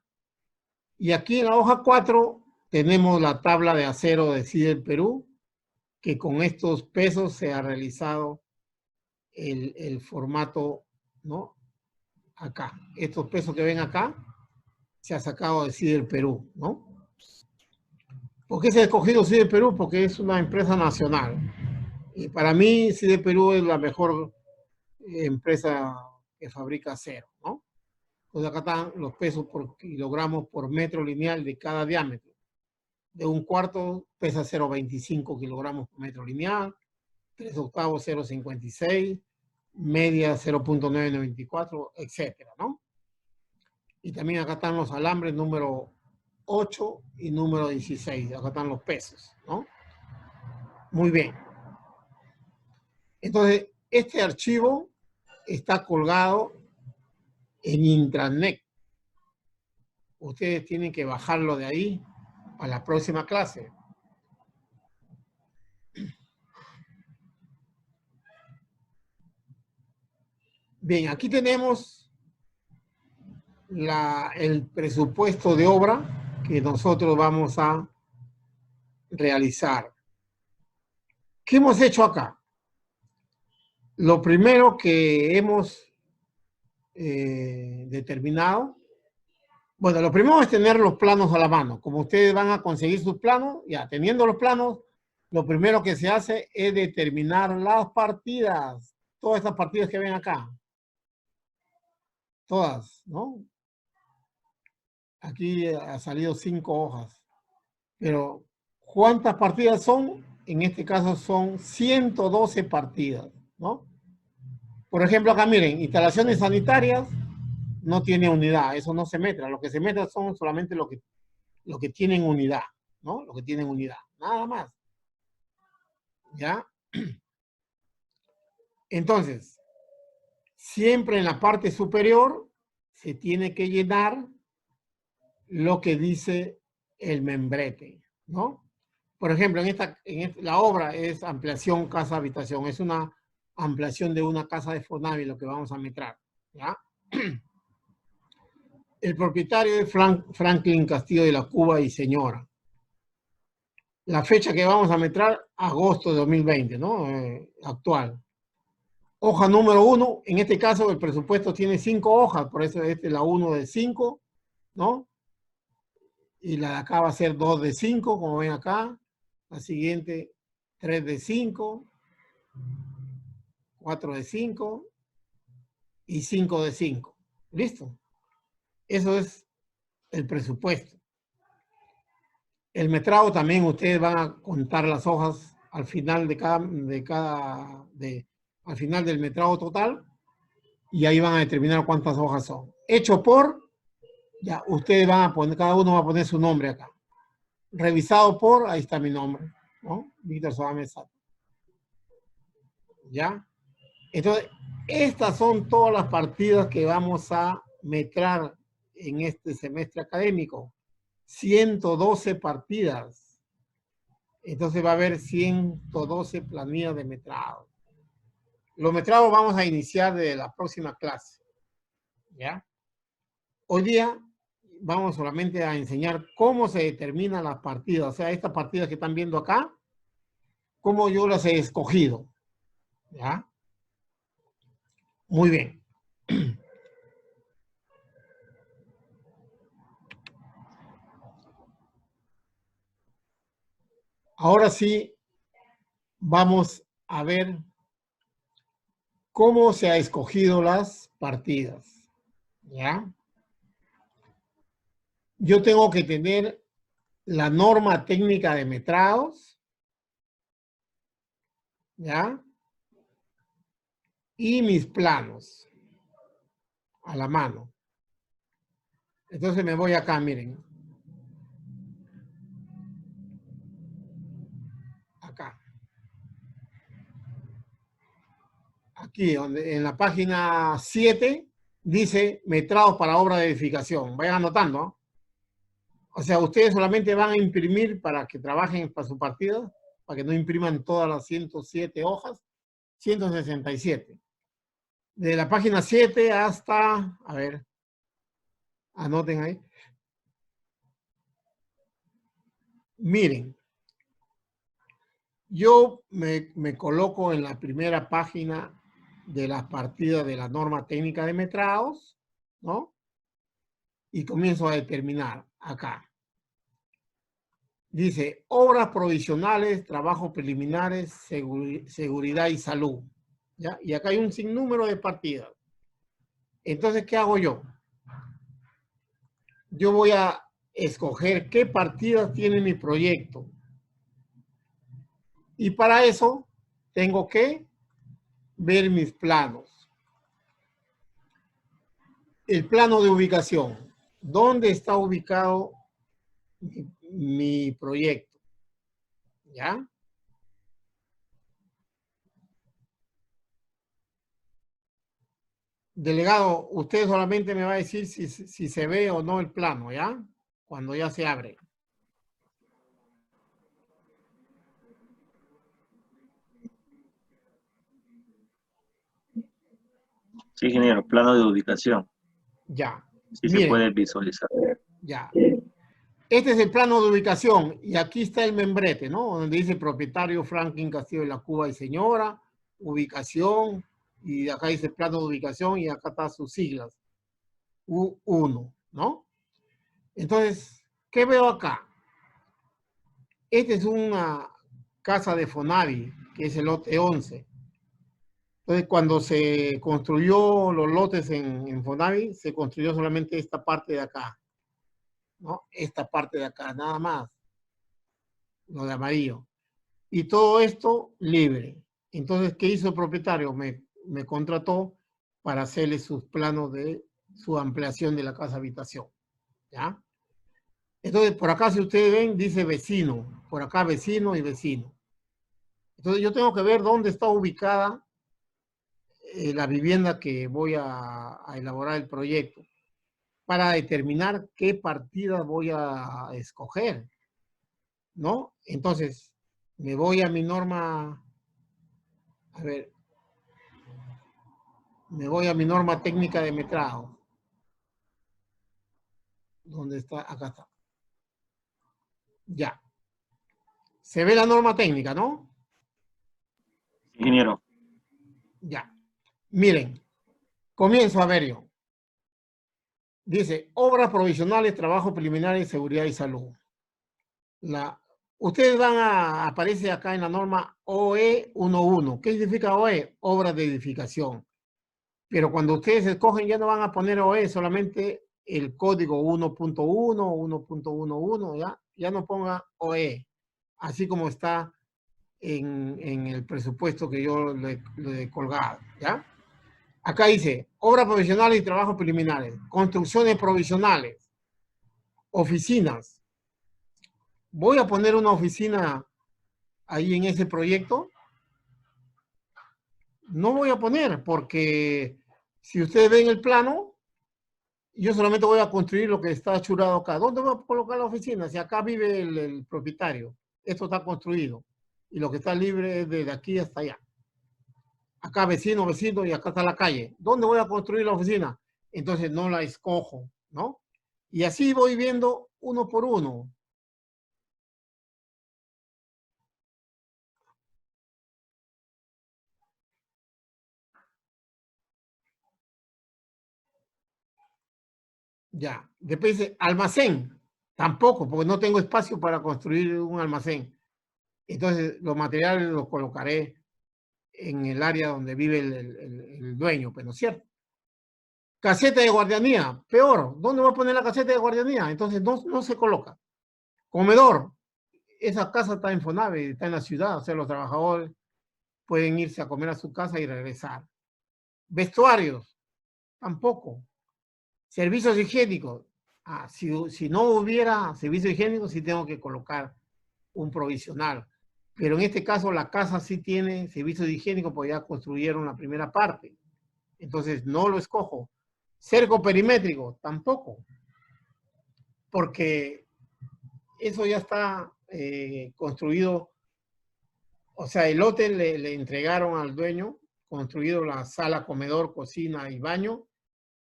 Y aquí en la hoja 4 tenemos la tabla de acero de CIDEL Perú, que con estos pesos se ha realizado el formato, ¿no? Acá. Estos pesos que ven acá se ha sacado de CIDEL Perú, ¿no? ¿Por qué se ha escogido CIDEL Perú? Porque es una empresa nacional. Y para mí CIDEL Perú es la mejor empresa que fabrica acero, ¿no? Entonces acá están los pesos por kilogramos por metro lineal de cada diámetro. De un cuarto pesa 0,25 kilogramos por metro lineal, 3 octavos 0,56, media 0,994, etcétera, ¿no? Y también acá están los alambres número 8 y número 16. Acá están los pesos, ¿no? Muy bien. Entonces, este archivo está colgado en intranet. Ustedes tienen que bajarlo de ahí a la próxima clase. Bien, aquí tenemos el presupuesto de obra que nosotros vamos a realizar. ¿Qué hemos hecho acá? Lo primero que hemos determinado, bueno, lo primero es tener los planos a la mano. Como ustedes van a conseguir sus planos, ya teniendo los planos, lo primero que se hace es determinar las partidas. Todas estas partidas que ven acá. Todas, ¿no? Aquí ha salido 5 hojas. Pero, ¿cuántas partidas son? En este caso son 112 partidas, ¿no? Por ejemplo, acá miren, instalaciones sanitarias no tiene unidad, eso no se metra. Lo que se metra son solamente lo que tienen unidad, ¿no? Lo que tienen unidad, nada más. ¿Ya? Entonces, siempre en la parte superior se tiene que llenar lo que dice el membrete, ¿no? Por ejemplo, la obra es ampliación casa-habitación, es una ampliación de una casa de Fonavi lo que vamos a metrar, ¿ya? El propietario es Franklin Castillo de la Cuba y señora. La fecha que vamos a metrar, agosto de 2020, ¿no? Actual. Hoja número 1, en este caso el presupuesto tiene 5 hojas, por eso esta es la 1 de 5, ¿no? Y la de acá va a ser 2 de 5, como ven acá. La siguiente, 3 de 5, 4 de 5 y 5 de 5. ¿Listo? Eso es el presupuesto. El metrado también ustedes van a contar las hojas al final al final del metrado total y ahí van a determinar cuántas hojas son. Hecho por, ya, ustedes van a poner, cada uno va a poner su nombre acá. Revisado por, ahí está mi nombre, ¿no? Víctor Soames Sato. ¿Ya? Entonces, estas son todas las partidas que vamos a metrar en este semestre académico. 112 partidas. Entonces va a haber 112 planillas de metrado. Los metrados vamos a iniciar de la próxima clase. ¿Ya? Hoy día vamos solamente a enseñar cómo se determinan las partidas. O sea, estas partidas que están viendo acá, cómo yo las he escogido. ¿Ya? Muy bien. Ahora sí, vamos a ver cómo se ha escogido las partidas. ¿Ya? Yo tengo que tener la norma técnica de metrados. ¿Ya? Y mis planos a la mano. Entonces me voy acá, miren. Acá. Aquí, donde en la página 7 dice metrados para obra de edificación. Vayan anotando, ¿no? O sea, ustedes solamente van a imprimir para que trabajen para su partida, para que no impriman todas las 107 hojas, 167. De la página 7 hasta, a ver, anoten ahí, Miren, yo me coloco en la primera página de las partidas de la norma técnica de metrados, ¿no? Y comienzo a determinar acá. Dice, obras provisionales, trabajos preliminares, seguridad y salud. ¿Ya? Y acá hay un sinnúmero de partidas. Entonces, ¿qué hago yo? Yo voy a escoger qué partidas tiene mi proyecto. Y para eso tengo que ver mis planos. El plano de ubicación. ¿Dónde está ubicado mi proyecto? ¿Ya? Delegado, usted solamente me va a decir si se ve o no el plano, ¿ya? Cuando ya se abre. Sí, ingeniero, plano de ubicación. Ya. Sí se Miren, puede visualizar. ya. Este es el plano de ubicación y aquí está el membrete, ¿no? Donde dice propietario Franklin Castillo de la Cuba y señora, ubicación, y acá dice plano de ubicación y acá están sus siglas, U1, ¿no? Entonces, ¿qué veo acá? Esta es una casa de Fonavi, que es el lote 11. Entonces, cuando se construyó los lotes en Fonavi, se construyó solamente esta parte de acá, ¿no? Esta parte de acá, nada más, lo de amarillo. Y todo esto libre. Entonces, ¿qué hizo el propietario? Me contrató para hacerle sus planos de su ampliación de la casa habitación, ¿ya? Entonces, por acá, si ustedes ven, dice vecino, por acá vecino y vecino. Entonces, yo tengo que ver dónde está ubicada la vivienda que voy a elaborar el proyecto para determinar qué partida voy a escoger, ¿no? Entonces, me voy a mi norma, a ver, me voy a mi norma técnica de metrado. ¿Dónde está? Acá está. Ya. Se ve la norma técnica, ¿no? Ingeniero, Ya. Miren, comienzo a ver yo. Dice, obras provisionales, trabajo preliminar en seguridad y salud. Ustedes aparece acá en la norma OE 11. ¿Qué significa OE? Obras de edificación. Pero cuando ustedes escogen ya no van a poner OE, solamente el código 1.1, 1.11, ¿ya? Ya no ponga OE, así como está en el presupuesto que yo le he colgado, ¿ya? Acá dice, obras provisionales y trabajos preliminares, construcciones provisionales, oficinas. Voy a poner una oficina ahí en ese proyecto. No voy a poner porque si ustedes ven el plano, yo solamente voy a construir lo que está achurado acá. ¿Dónde voy a colocar la oficina? Si acá vive el propietario, esto está construido y lo que está libre es de aquí hasta allá. Acá vecino, vecino y acá está la calle. ¿Dónde voy a construir la oficina? Entonces no la escojo, ¿no? Y así voy viendo uno por uno. Ya. Después dice almacén. Tampoco, porque no tengo espacio para construir un almacén. Entonces los materiales los colocaré en el área donde vive el dueño, pues no es cierto. Caseta de guardianía, peor. ¿Dónde voy a poner la caseta de guardianía? Entonces no se coloca. Comedor. Esa casa está en Fonave, está en la ciudad, o sea, los trabajadores pueden irse a comer a su casa y regresar. Vestuarios, tampoco. Servicios higiénicos. Si no hubiera servicios higiénicos, sí tengo que colocar un provisional. Pero en este caso la casa sí tiene servicios higiénicos porque ya construyeron la primera parte. Entonces no lo escojo. Cerco perimétrico, tampoco. Porque eso ya está construido. O sea, el lote le entregaron al dueño, construido la sala, comedor, cocina y baño,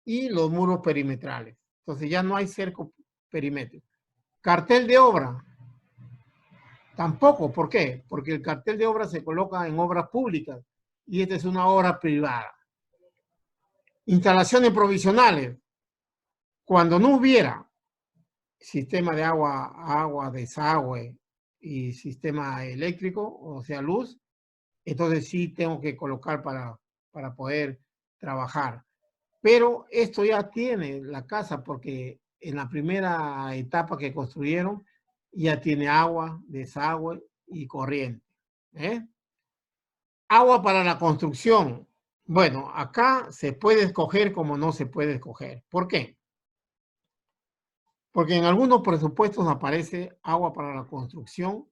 y los muros perimetrales. Entonces ya no hay cerco perimétrico. Cartel de obra. Tampoco, ¿por qué? Porque el cartel de obra se coloca en obras públicas y esta es una obra privada. Instalaciones provisionales. Cuando no hubiera sistema de agua, desagüe y sistema eléctrico, o sea, luz, entonces sí tengo que colocar para poder trabajar. Pero esto ya tiene la casa porque en la primera etapa que construyeron ya tiene agua, desagüe y corriente. ¿Eh? Agua para la construcción. Bueno, acá se puede escoger como no se puede escoger. ¿Por qué? Porque en algunos presupuestos aparece agua para la construcción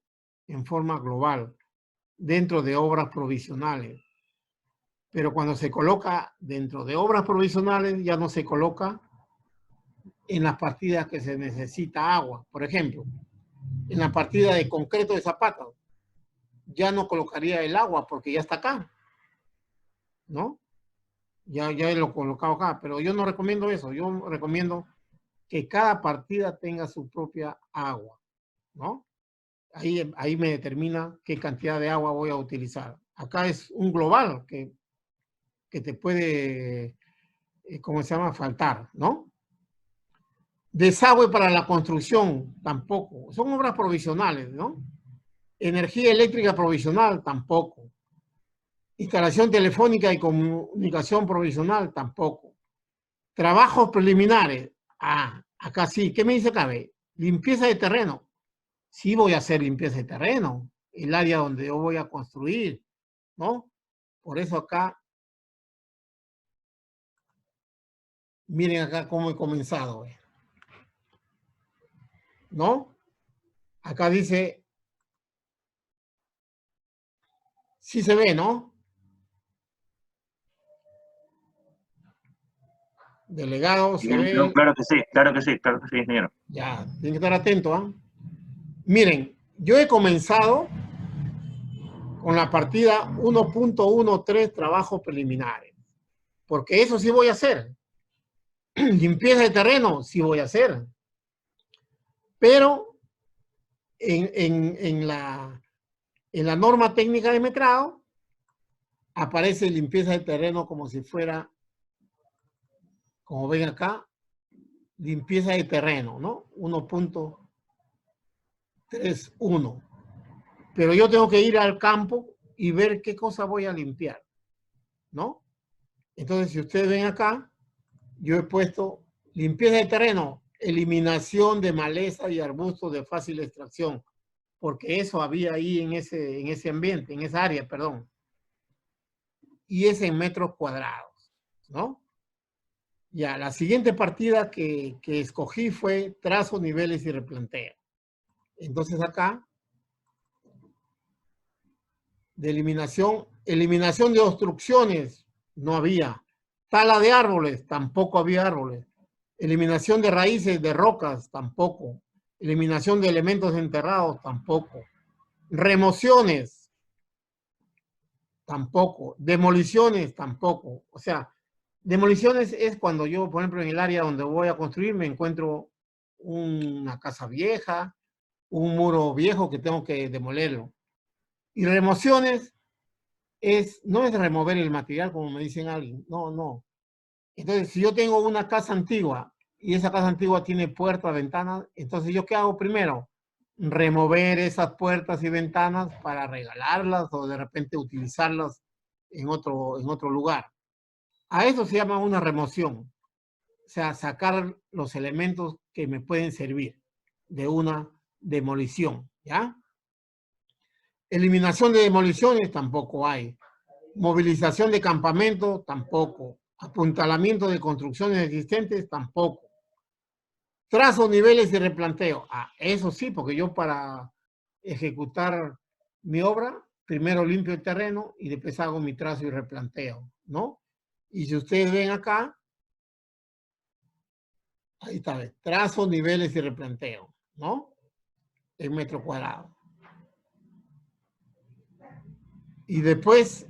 en forma global, dentro de obras provisionales. Pero cuando se coloca dentro de obras provisionales, ya no se coloca en las partidas que se necesita agua. Por ejemplo, en la partida de concreto de Zapata, ya no colocaría el agua porque ya está acá, ¿no? Ya lo he colocado acá, pero yo no recomiendo eso. Yo recomiendo que cada partida tenga su propia agua, ¿no? Ahí me determina qué cantidad de agua voy a utilizar. Acá es un global que te puede, ¿cómo se llama? Faltar, ¿no? Desagüe para la construcción, tampoco. Son obras provisionales, ¿no? Energía eléctrica provisional, tampoco. Instalación telefónica y comunicación provisional, tampoco. Trabajos preliminares, acá sí. ¿Qué me dice acá? Limpieza de terreno. Sí voy a hacer limpieza de terreno, el área donde yo voy a construir, ¿no? Por eso acá, miren acá cómo he comenzado, ¿no? Acá dice, sí se ve, ¿no? Delegado, se ve. Claro que sí, claro que sí, claro que sí, ingeniero. Ya, tienen que estar atentos, ¿ah? Miren, yo he comenzado con la partida 1.13 trabajos preliminares, porque eso sí voy a hacer. Limpieza de terreno, sí voy a hacer. Pero en la norma técnica de metrado aparece limpieza de terreno como si fuera, como ven acá, limpieza de terreno, ¿no? 1.31. Pero yo tengo que ir al campo y ver qué cosa voy a limpiar, ¿no? Entonces, si ustedes ven acá, yo he puesto limpieza de terreno, eliminación de maleza y arbustos de fácil extracción, porque eso había ahí en ese ambiente, en esa área, perdón. Y es en metros cuadrados, ¿no? Ya, la siguiente partida que escogí fue trazo, niveles y replanteo. Entonces acá, de eliminación de obstrucciones, no había. Tala de árboles, tampoco había árboles. Eliminación de raíces de rocas, tampoco. Eliminación de elementos enterrados, tampoco. Remociones, tampoco. Demoliciones, tampoco. O sea, demoliciones es cuando yo, por ejemplo, en el área donde voy a construir, me encuentro una casa vieja, un muro viejo que tengo que demolerlo. Y remociones no es remover el material, como me dicen alguien. No, no. Entonces, si yo tengo una casa antigua y esa casa antigua tiene puertas, ventanas, entonces ¿yo qué hago primero? Remover esas puertas y ventanas para regalarlas o de repente utilizarlas en otro lugar. A eso se llama una remoción. O sea, sacar los elementos que me pueden servir de una demolición, ¿ya? Eliminación de demoliciones tampoco hay. Movilización de campamentos tampoco. Apuntalamiento de construcciones existentes tampoco. Trazos, niveles y replanteo. Eso sí, porque yo para ejecutar mi obra, primero limpio el terreno y después hago mi trazo y replanteo, ¿no? Y si ustedes ven acá, ahí está, trazos, niveles y replanteo, ¿no? En metro cuadrado. Y después,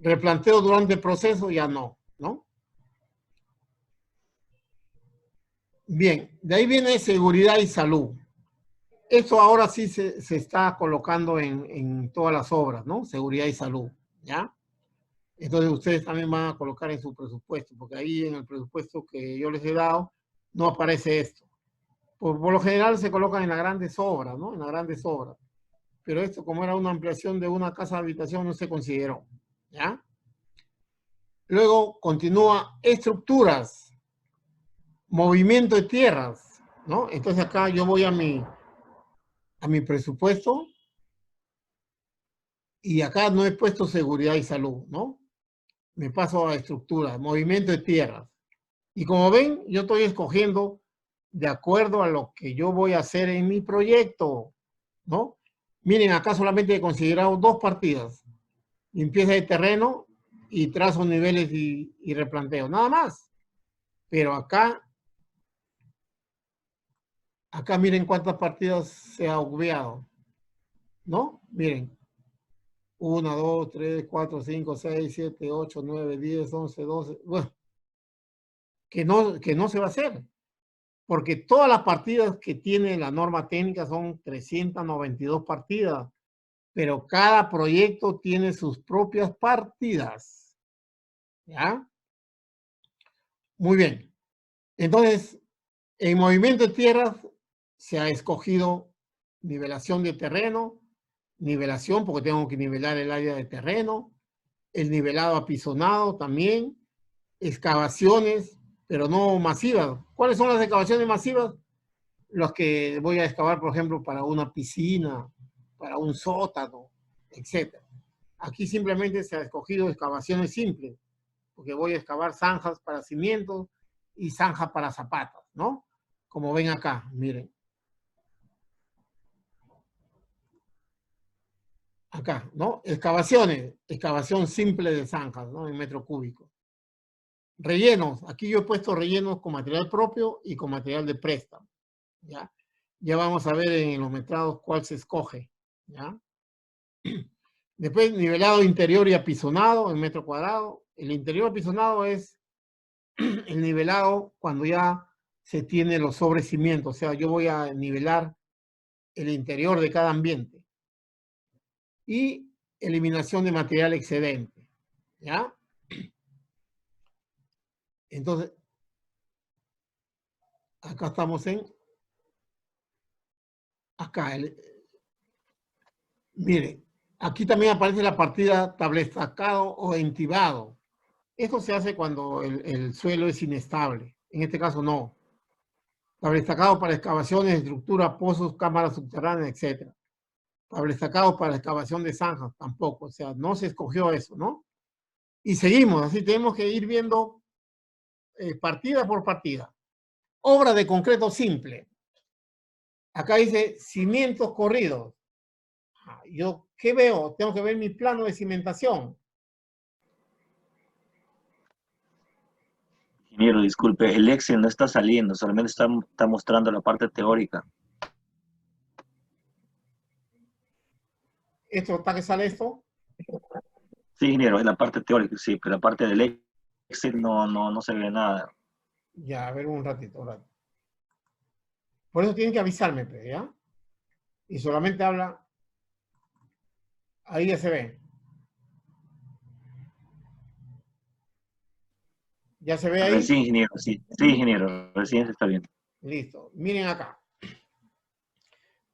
replanteo durante el proceso, ya no, ¿no? Bien, de ahí viene seguridad y salud. Esto ahora sí se está colocando en todas las obras, ¿no? Seguridad y salud, ¿ya? Entonces ustedes también van a colocar en su presupuesto, porque ahí en el presupuesto que yo les he dado no aparece esto. Por lo general se colocan en las grandes obras, ¿no? En las grandes obras. Pero esto, como era una ampliación de una casa de habitación, no se consideró, ¿ya? Luego continúa estructuras, movimiento de tierras, ¿no? Entonces acá yo voy a mi presupuesto y acá no he puesto seguridad y salud, ¿no? Me paso a estructuras, movimiento de tierras. Y como ven, yo estoy escogiendo de acuerdo a lo que yo voy a hacer en mi proyecto, ¿no? Miren, acá solamente he considerado dos partidas. Limpieza de terreno y trazo niveles y replanteo, nada más. Pero acá miren cuántas partidas se ha obviado, ¿no? Miren, 1, 2, 3, 4, 5, 6, 7, 8, 9, 10, 11, 12, bueno, que no se va a hacer, porque todas las partidas que tiene la norma técnica son 392 partidas, pero cada proyecto tiene sus propias partidas, ¿ya? Muy bien. Entonces, en movimiento de tierras se ha escogido nivelación de terreno, nivelación porque tengo que nivelar el área de terreno, el nivelado apisonado también, excavaciones, pero no masivas. ¿Cuáles son las excavaciones masivas? Las que voy a excavar, por ejemplo, para una piscina, para un sótano, etc. Aquí simplemente se ha escogido excavaciones simples, porque voy a excavar zanjas para cimientos y zanjas para zapatos, ¿no? Como ven acá, miren. Acá, ¿no? Excavaciones, excavación simple de zanjas, ¿no? En metro cúbico. Rellenos, aquí yo he puesto rellenos con material propio y con material de préstamo, ¿ya? Ya vamos a ver en los metrados cuál se escoge, ¿ya? Después, nivelado interior y apisonado en metro cuadrado. El interior apisonado es el nivelado cuando ya se tiene los sobrecimientos, o sea, yo voy a nivelar el interior de cada ambiente. Y eliminación de material excedente, ¿ya? Entonces, acá estamos acá, mire, aquí también aparece la partida tablestacado o entibado. Esto se hace cuando el suelo es inestable. En este caso no. Tablestacado para excavaciones, estructura, pozos, cámaras subterráneas, etc. Tablestacado para excavación de zanjas, tampoco. O sea, no se escogió eso, ¿no? Y seguimos, así tenemos que ir viendo partida por partida. Obra de concreto simple. Acá dice cimientos corridos. ¿Yo qué veo? Tengo que ver mi plano de cimentación. Ingeniero, disculpe, el Excel no está saliendo, solamente está mostrando la parte teórica. ¿Esto está que sale esto? Sí, ingeniero, es la parte teórica, sí, pero la parte del Excel no se ve nada. Ya, a ver un ratito, un ratito. Por eso tienen que avisarme, pues, ¿ya? Y solamente habla. Ahí ya se ve. ¿Ya se ve ahí? Recién, ingeniero, sí, sí, ingeniero, recién se está viendo. Listo. Miren acá.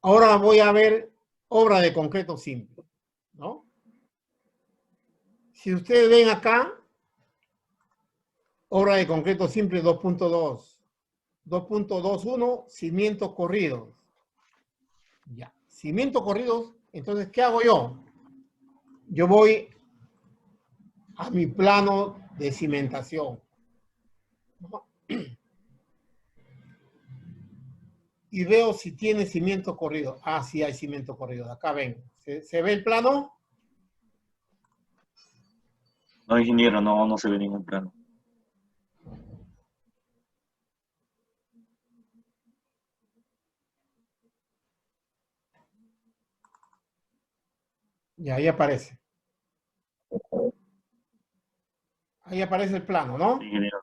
Ahora voy a ver obra de concreto simple, ¿no? Si ustedes ven acá, obra de concreto simple 2.2. 2.21, cimientos corridos. Ya. Cimientos corridos, entonces, ¿qué hago yo? Yo voy a mi plano de cimentación, ¿no? Y veo si tiene cimiento corrido. Ah, sí hay cimiento corrido. Acá ven. ¿Se ve el plano? No, ingeniero, no se ve ningún plano. Y ahí aparece. Ahí aparece el plano, Sí, ¿no? ingeniero,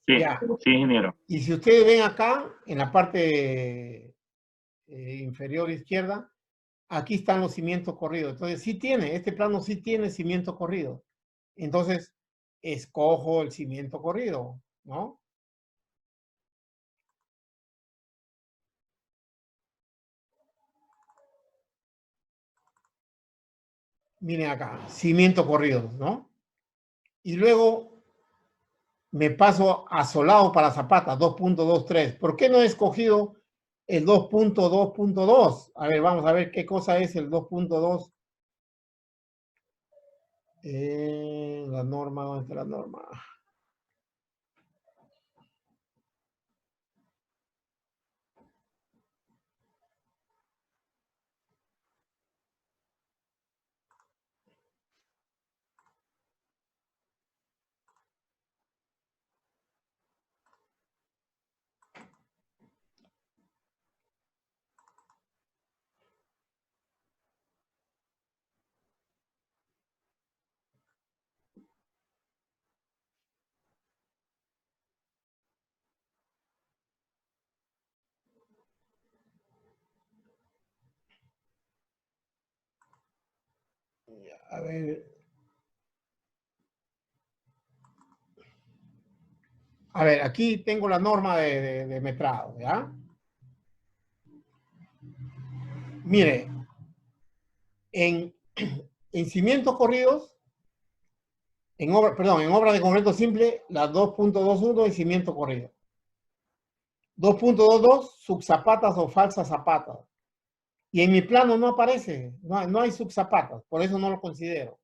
Sí, Ya. sí, ingeniero. Y si ustedes ven acá, en la parte inferior izquierda, aquí están los cimientos corridos. Entonces, sí tiene, este plano sí tiene cimiento corrido. Entonces, escojo el cimiento corrido, ¿no? Miren acá, cimiento corrido, ¿no? Y luego me paso a solado para zapata, 2.23. ¿Por qué no he escogido el 2.2.2? A ver, vamos a ver qué cosa es el 2.2. La norma, ¿dónde está la norma? A ver. A ver, aquí tengo la norma de metrado, ¿ya? Mire, en, en cimientos corridos, en obra de concreto simple, la 2.21 es cimiento corrido. 2.22, subzapatas o falsas zapatas. Y en mi plano no aparece, no hay subzapatas, por eso no lo considero.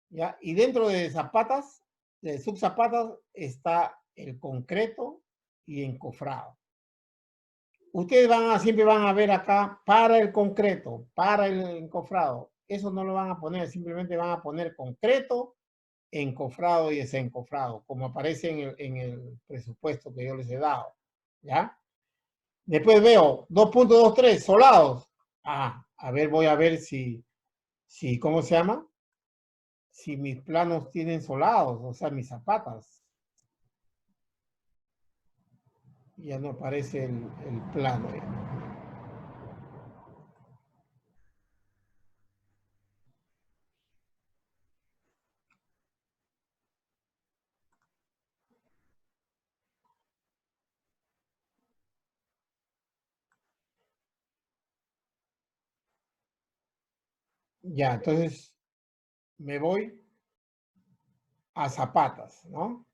¿Ya? Y dentro de zapatas, de subzapatas, está el concreto y encofrado. Ustedes siempre van a ver acá para el concreto, para el encofrado. Eso no lo van a poner, simplemente van a poner concreto, encofrado y desencofrado, como aparece en el presupuesto que yo les he dado. ¿Ya? Después veo 2.23 solados. A ver, voy a ver si, ¿cómo se llama? Si mis planos tienen solados, o sea, mis zapatas. Ya no aparece el plano. Ya, entonces me voy a zapatas, ¿no?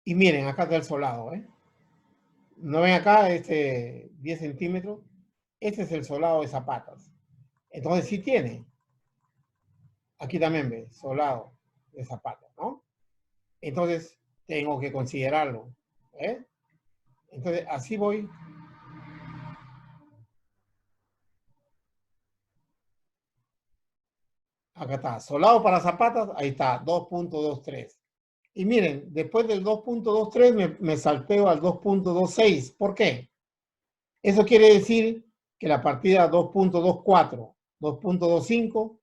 Y miren, acá está el solado, ¿eh? ¿No ven acá este 10 centímetros? Este es el solado de zapatas. Entonces sí tiene. Aquí también ve, solado de zapatas, ¿no? Entonces tengo que considerarlo, ¿eh? Entonces así voy. Acá está, solado para zapatas, ahí está, 2.23. Y miren, después del 2.23 me salteo al 2.26. ¿Por qué? Eso quiere decir que la partida 2.24, 2.25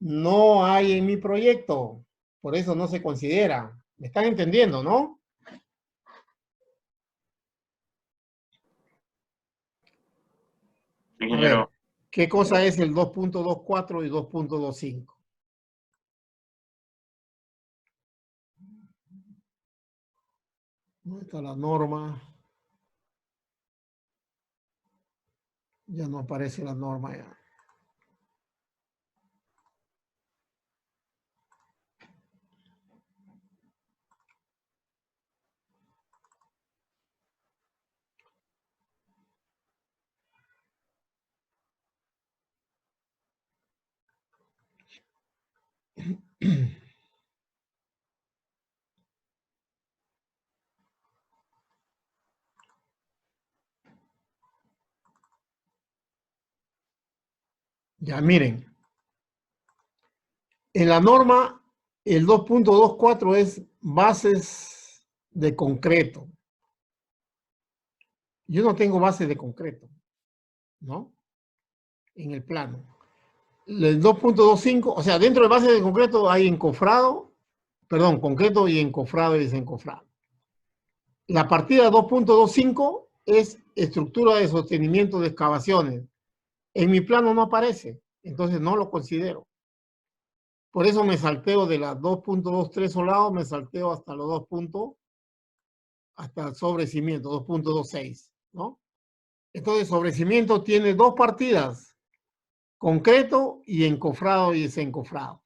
no hay en mi proyecto. Por eso no se considera. ¿Me están entendiendo, no? A ver, Ingeniero. ¿qué cosa es el 2.24 y 2.25? ¿Dónde está la norma? Ya no aparece la norma ya. Ya miren, en la norma el 2.24 es bases de concreto. Yo no tengo bases de concreto, ¿no? En el plano. el 2.25, o sea, dentro de base de concreto hay encofrado, perdón, concreto y encofrado y desencofrado. La partida 2.25 es estructura de sostenimiento de excavaciones. En mi plano no aparece, entonces no lo considero. Por eso me salteo de las 2.23 solados, me salteo hasta los 2. Hasta el sobrecimiento, 2.26, ¿no? Entonces, sobrecimiento tiene dos partidas, concreto y encofrado y desencofrado.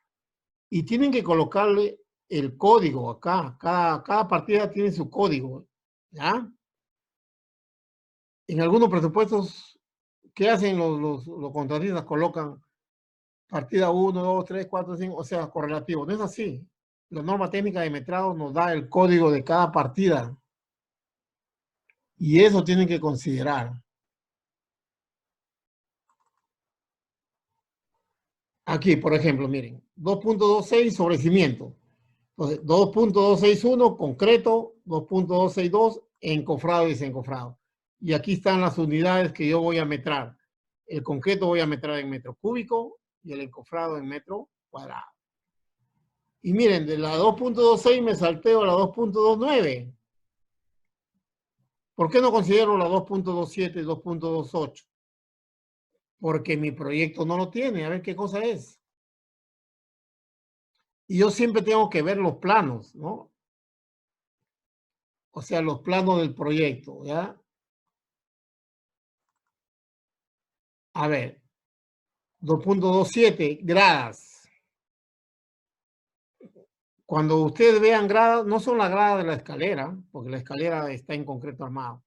Y tienen que colocarle el código acá. Cada partida tiene su código, ¿ya? En algunos presupuestos, ¿qué hacen los contratistas? Colocan partida 1, 2, 3, 4, 5, o sea, correlativo. No es así. La norma técnica de metrado nos da el código de cada partida. Y eso tienen que considerar. Aquí, por ejemplo, miren, 2.26 sobre cimiento. Entonces, 2.261 concreto, 2.262 encofrado y desencofrado. Y aquí están las unidades que yo voy a metrar. El concreto voy a metrar en metro cúbico y el encofrado en metro cuadrado. Y miren, de la 2.26 me salteo a la 2.29. ¿Por qué no considero la 2.27 y 2.28? Porque mi proyecto no lo tiene. A ver qué cosa es. Y yo siempre tengo que ver los planos, ¿no? O sea, los planos del proyecto, ¿ya? A ver, 2.27 gradas. Cuando ustedes vean gradas, no son las gradas de la escalera, porque la escalera está en concreto armado.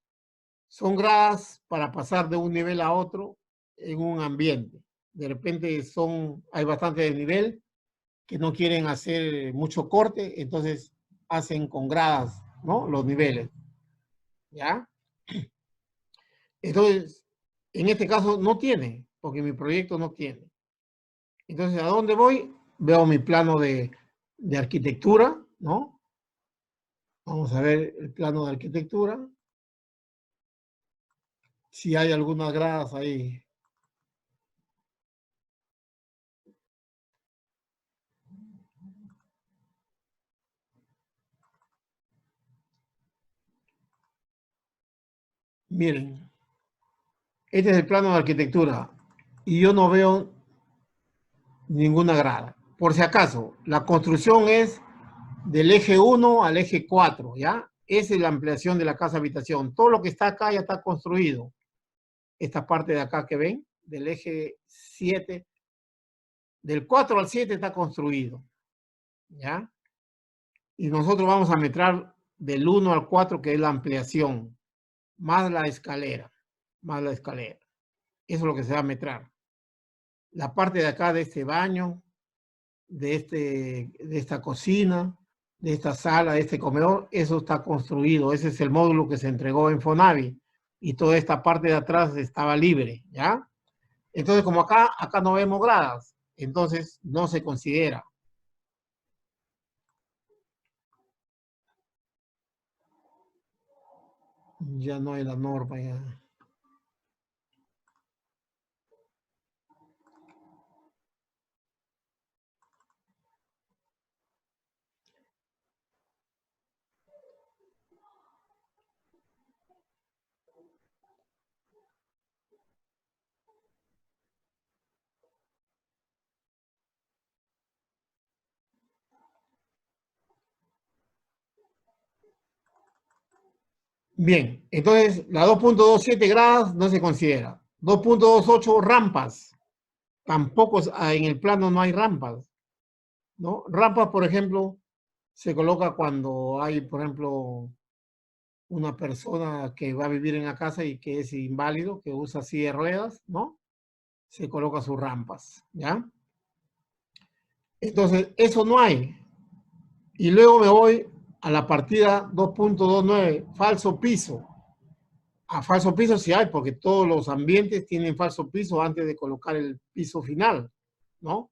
Son gradas para pasar de un nivel a otro en un ambiente. De repente hay bastante desnivel que no quieren hacer mucho corte, entonces hacen con gradas, ¿no? Los niveles, ¿ya? Entonces, en este caso no tiene, porque mi proyecto no tiene. Entonces, ¿a dónde voy? Veo mi plano de arquitectura, ¿no? Vamos a ver el plano de arquitectura. Si hay algunas gradas ahí. Miren, este es el plano de arquitectura y yo no veo ninguna grada. Por si acaso, la construcción es del eje 1 al eje 4, ¿ya? Esa es la ampliación de la casa habitación. Todo lo que está acá ya está construido. Esta parte de acá que ven, del eje 7, del 4 al 7 está construido, ¿ya? Y nosotros vamos a metrar del 1 al 4, que es la ampliación, más la escalera, más la escalera. Eso es lo que se va a metrar. La parte de acá de este baño, de esta cocina, de esta sala, de este comedor, eso está construido. Ese es el módulo que se entregó en Fonavi. Y toda esta parte de atrás estaba libre, ¿ya? Entonces, como acá no vemos gradas, entonces no se considera. Ya no hay la norma, ya. Bien, entonces la 2.27 gradas no se considera. 2.28 rampas. Tampoco en el plano no hay rampas, ¿no? Rampas, por ejemplo, se coloca cuando hay, por ejemplo, una persona que va a vivir en la casa y que es inválido, que usa silla de ruedas, ¿no? Se coloca sus rampas, ¿ya? Entonces, eso no hay. Y luego me voy a la partida 2.29, falso piso. A falso piso sí hay, porque todos los ambientes tienen falso piso antes de colocar el piso final, ¿no?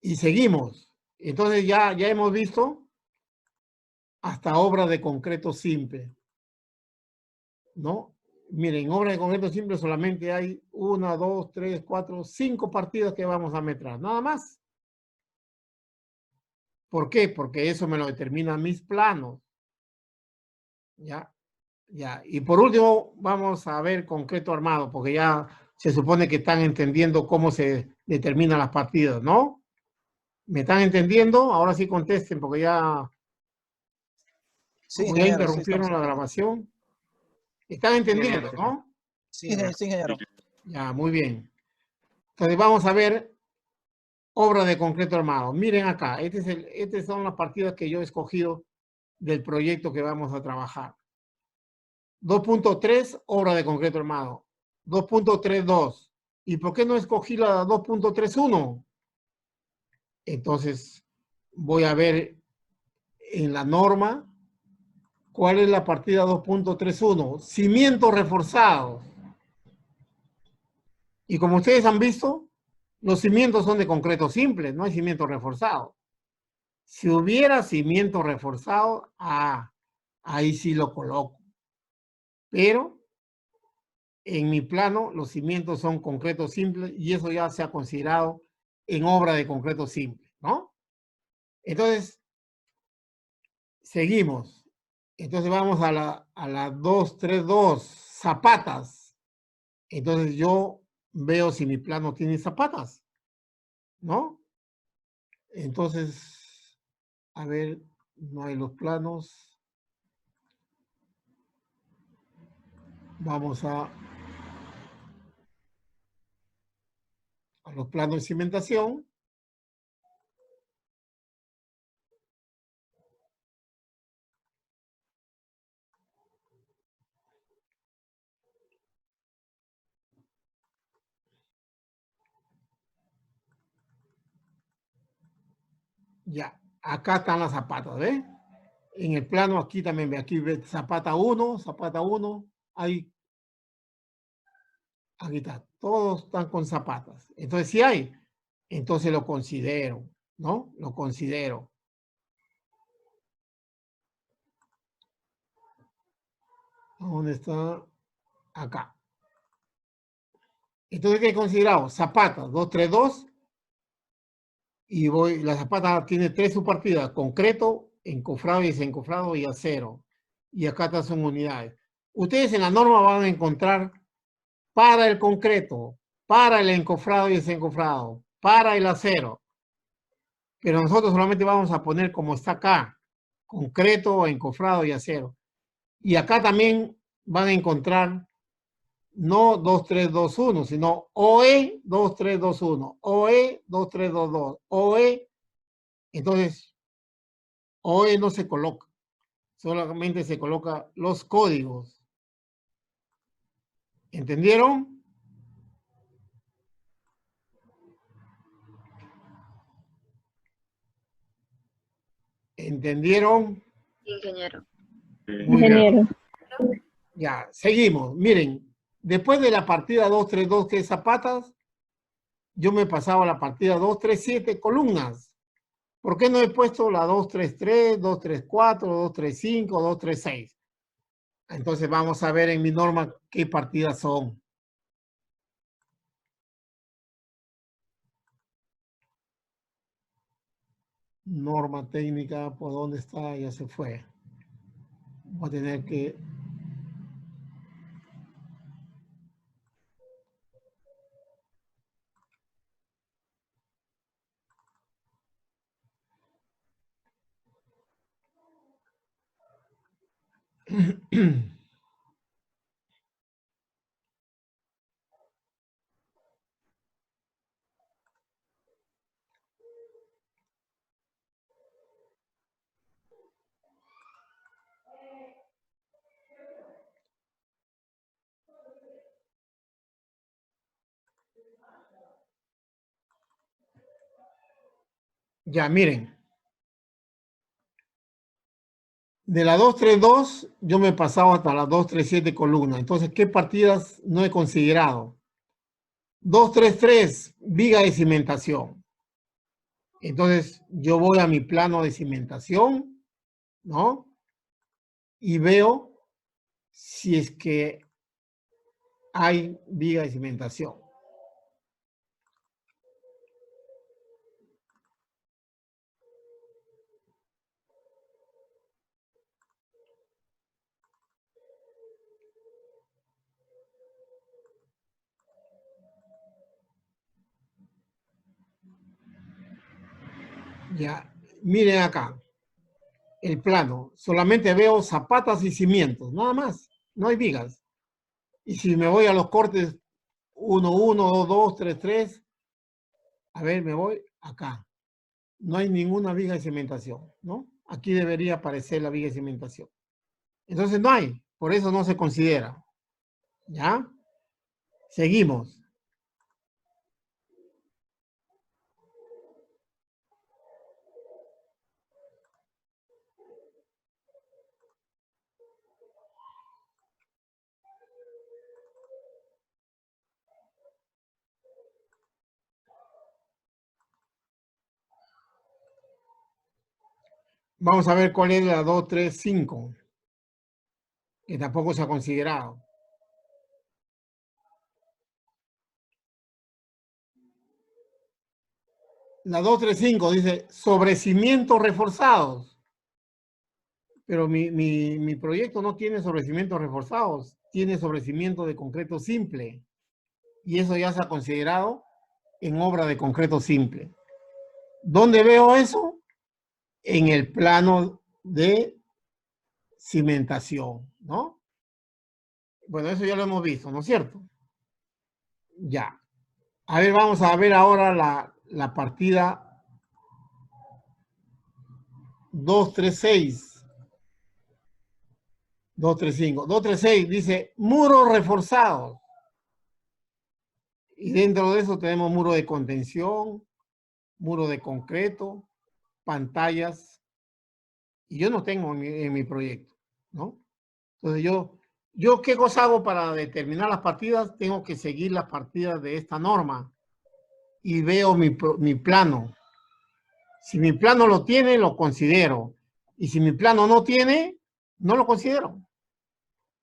Y seguimos. Entonces ya hemos visto hasta obra de concreto simple, ¿no? Miren, obra de concreto simple solamente hay 1, 2, 3, 4, 5 partidas que vamos a metrar, nada más. ¿Por qué? Porque eso me lo determinan mis planos. Ya, ya. Y por último, vamos a ver concreto armado, porque ya se supone que están entendiendo cómo se determinan las partidas, ¿no? ¿Me están entendiendo? Ahora sí contesten, porque ya, Sí, como ya ingeniero, sí, interrumpieron estamos la entendiendo. grabación. Están entendiendo, ¿no? Sí, sí, ingeniero. Ya, muy bien. Entonces vamos a ver obra de concreto armado. Miren acá, estas son las partidas que yo he escogido del proyecto que vamos a trabajar. 2.3, obra de concreto armado. 2.32. ¿Y por qué no escogí la 2.31? Entonces, voy a ver en la norma cuál es la partida 2.31. Cimientos reforzados. Y como ustedes han visto, los cimientos son de concreto simple, no hay cimiento reforzado. Si hubiera cimiento reforzado, ahí sí lo coloco. Pero en mi plano, los cimientos son concreto simple y eso ya se ha considerado en obra de concreto simple, ¿no? Entonces, seguimos. Entonces vamos a la 232, zapatas. Entonces yo veo si mi plano tiene zapatas, ¿no? Entonces, a ver, no hay los planos. Vamos a los planos de cimentación. Ya, acá están las zapatas, ¿ves? En el plano aquí también ve, aquí ve zapata 1, ahí, aquí está, todos están con zapatas. Entonces, si hay, entonces lo considero, ¿no? Lo considero. ¿Dónde está? Acá. Entonces, ¿qué he considerado? Zapatas, 232, y voy, la zapata tiene 3 subpartidas, concreto, encofrado y desencofrado y acero. Y acá estas son unidades. Ustedes en la norma van a encontrar para el concreto, para el encofrado y desencofrado, para el acero. Pero nosotros solamente vamos a poner como está acá, concreto, encofrado y acero. Y acá también van a encontrar no 2321, sino OE 2321, OE 2322, OE. Entonces, OE no se coloca, solamente se coloca los códigos. ¿Entendieron? ¿Entendieron? Ingeniero. Muy bien. Ya, seguimos. Miren, después de la partida 232 que es zapatas, yo me pasaba a la partida 237 columnas. ¿Por qué no he puesto la 233, 234, 235, 236? Entonces vamos a ver en mi norma qué partidas son. Norma técnica, ¿por dónde está? Ya se fue. Voy a tener que... Ya, miren. De la 232 yo me he pasado hasta la 237 columna. Entonces, ¿qué partidas no he considerado? 233, viga de cimentación. Entonces, yo voy a mi plano de cimentación, ¿no? Y veo si es que hay viga de cimentación. Ya, miren acá, el plano. Solamente veo zapatas y cimientos, nada más. No hay vigas. Y si me voy a los cortes 1, 1, 2, 2, 3, 3, a ver, me voy acá. No hay ninguna viga de cimentación, ¿no? Aquí debería aparecer la viga de cimentación. Entonces no hay, por eso no se considera. ¿Ya? Seguimos. Vamos a ver cuál es la 2, 3, 5, que tampoco se ha considerado. La 235 dice sobre cimientos reforzados. Pero mi proyecto no tiene sobre cimientos reforzados, tiene sobre cimiento de concreto simple. Y eso ya se ha considerado en obra de concreto simple. ¿Dónde veo eso? En el plano de cimentación, ¿no? Bueno, eso ya lo hemos visto, ¿no es cierto? Ya. A ver, vamos a ver ahora la partida 236. 235. 236 dice muros reforzados. Y dentro de eso tenemos muro de contención, muro de concreto, pantallas. Y yo no tengo en mi proyecto, ¿no? Entonces yo ¿qué cosa hago para determinar las partidas? Tengo que seguir las partidas de esta norma y veo mi plano. Si mi plano lo tiene, lo considero. Y si mi plano no tiene, no lo considero.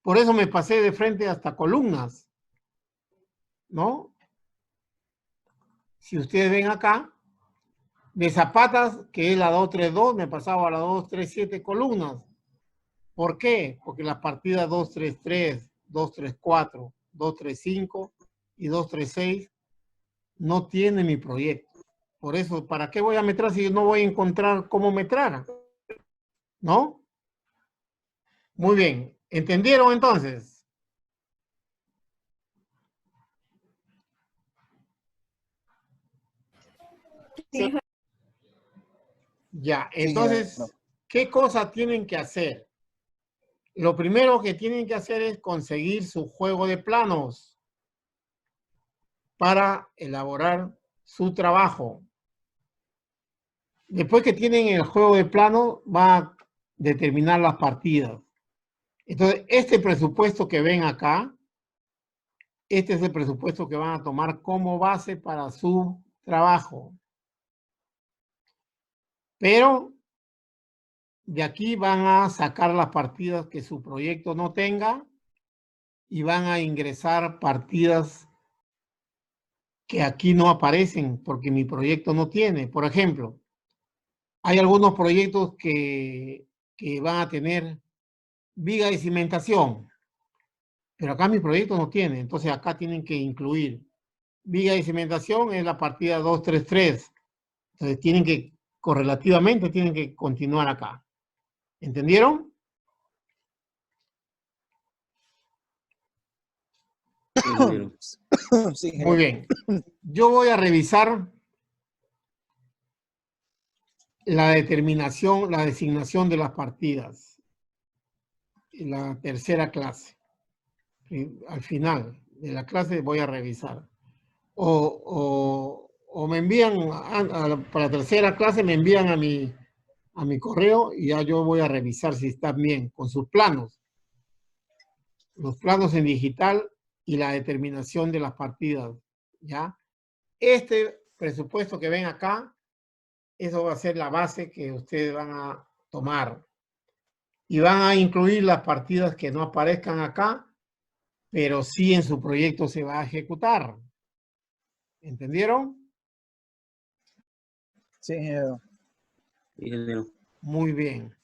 Por eso me pasé de frente hasta columnas, ¿no? Si ustedes ven acá, de zapatas, que es la 232, me pasaba a la 237 columnas. ¿Por qué? Porque las partidas 233, 234, 235 y 236 no tienen mi proyecto. Por eso, ¿para qué voy a metrar si yo no voy a encontrar cómo metrar? ¿No? Muy bien. ¿Entendieron entonces? Sí. Ya, Sí, entonces, no. ¿qué cosas tienen que hacer? Lo primero que tienen que hacer es conseguir su juego de planos para elaborar su trabajo. Después que tienen el juego de planos, va a determinar las partidas. Entonces, este presupuesto que ven acá, este es el presupuesto que van a tomar como base para su trabajo. Pero de aquí van a sacar las partidas que su proyecto no tenga y van a ingresar partidas que aquí no aparecen porque mi proyecto no tiene. Por ejemplo, hay algunos proyectos que van a tener viga de cimentación, pero acá mi proyecto no tiene, entonces acá tienen que incluir viga de cimentación en la partida 233. Entonces tienen que, correlativamente, tienen que continuar acá. ¿Entendieron? Sí, Muy bien. Yo voy a revisar la determinación, la designación de las partidas. En la tercera clase. Al final de la clase voy a revisar. O me envían, para la tercera clase me envían a mi correo y ya yo voy a revisar si están bien con sus planos. Los planos en digital y la determinación de las partidas, ¿ya? Este presupuesto que ven acá, eso va a ser la base que ustedes van a tomar. Y van a incluir las partidas que no aparezcan acá pero sí en su proyecto se va a ejecutar. ¿Entendieron? Sí, ingeniero. Sí, ingeniero. Muy bien.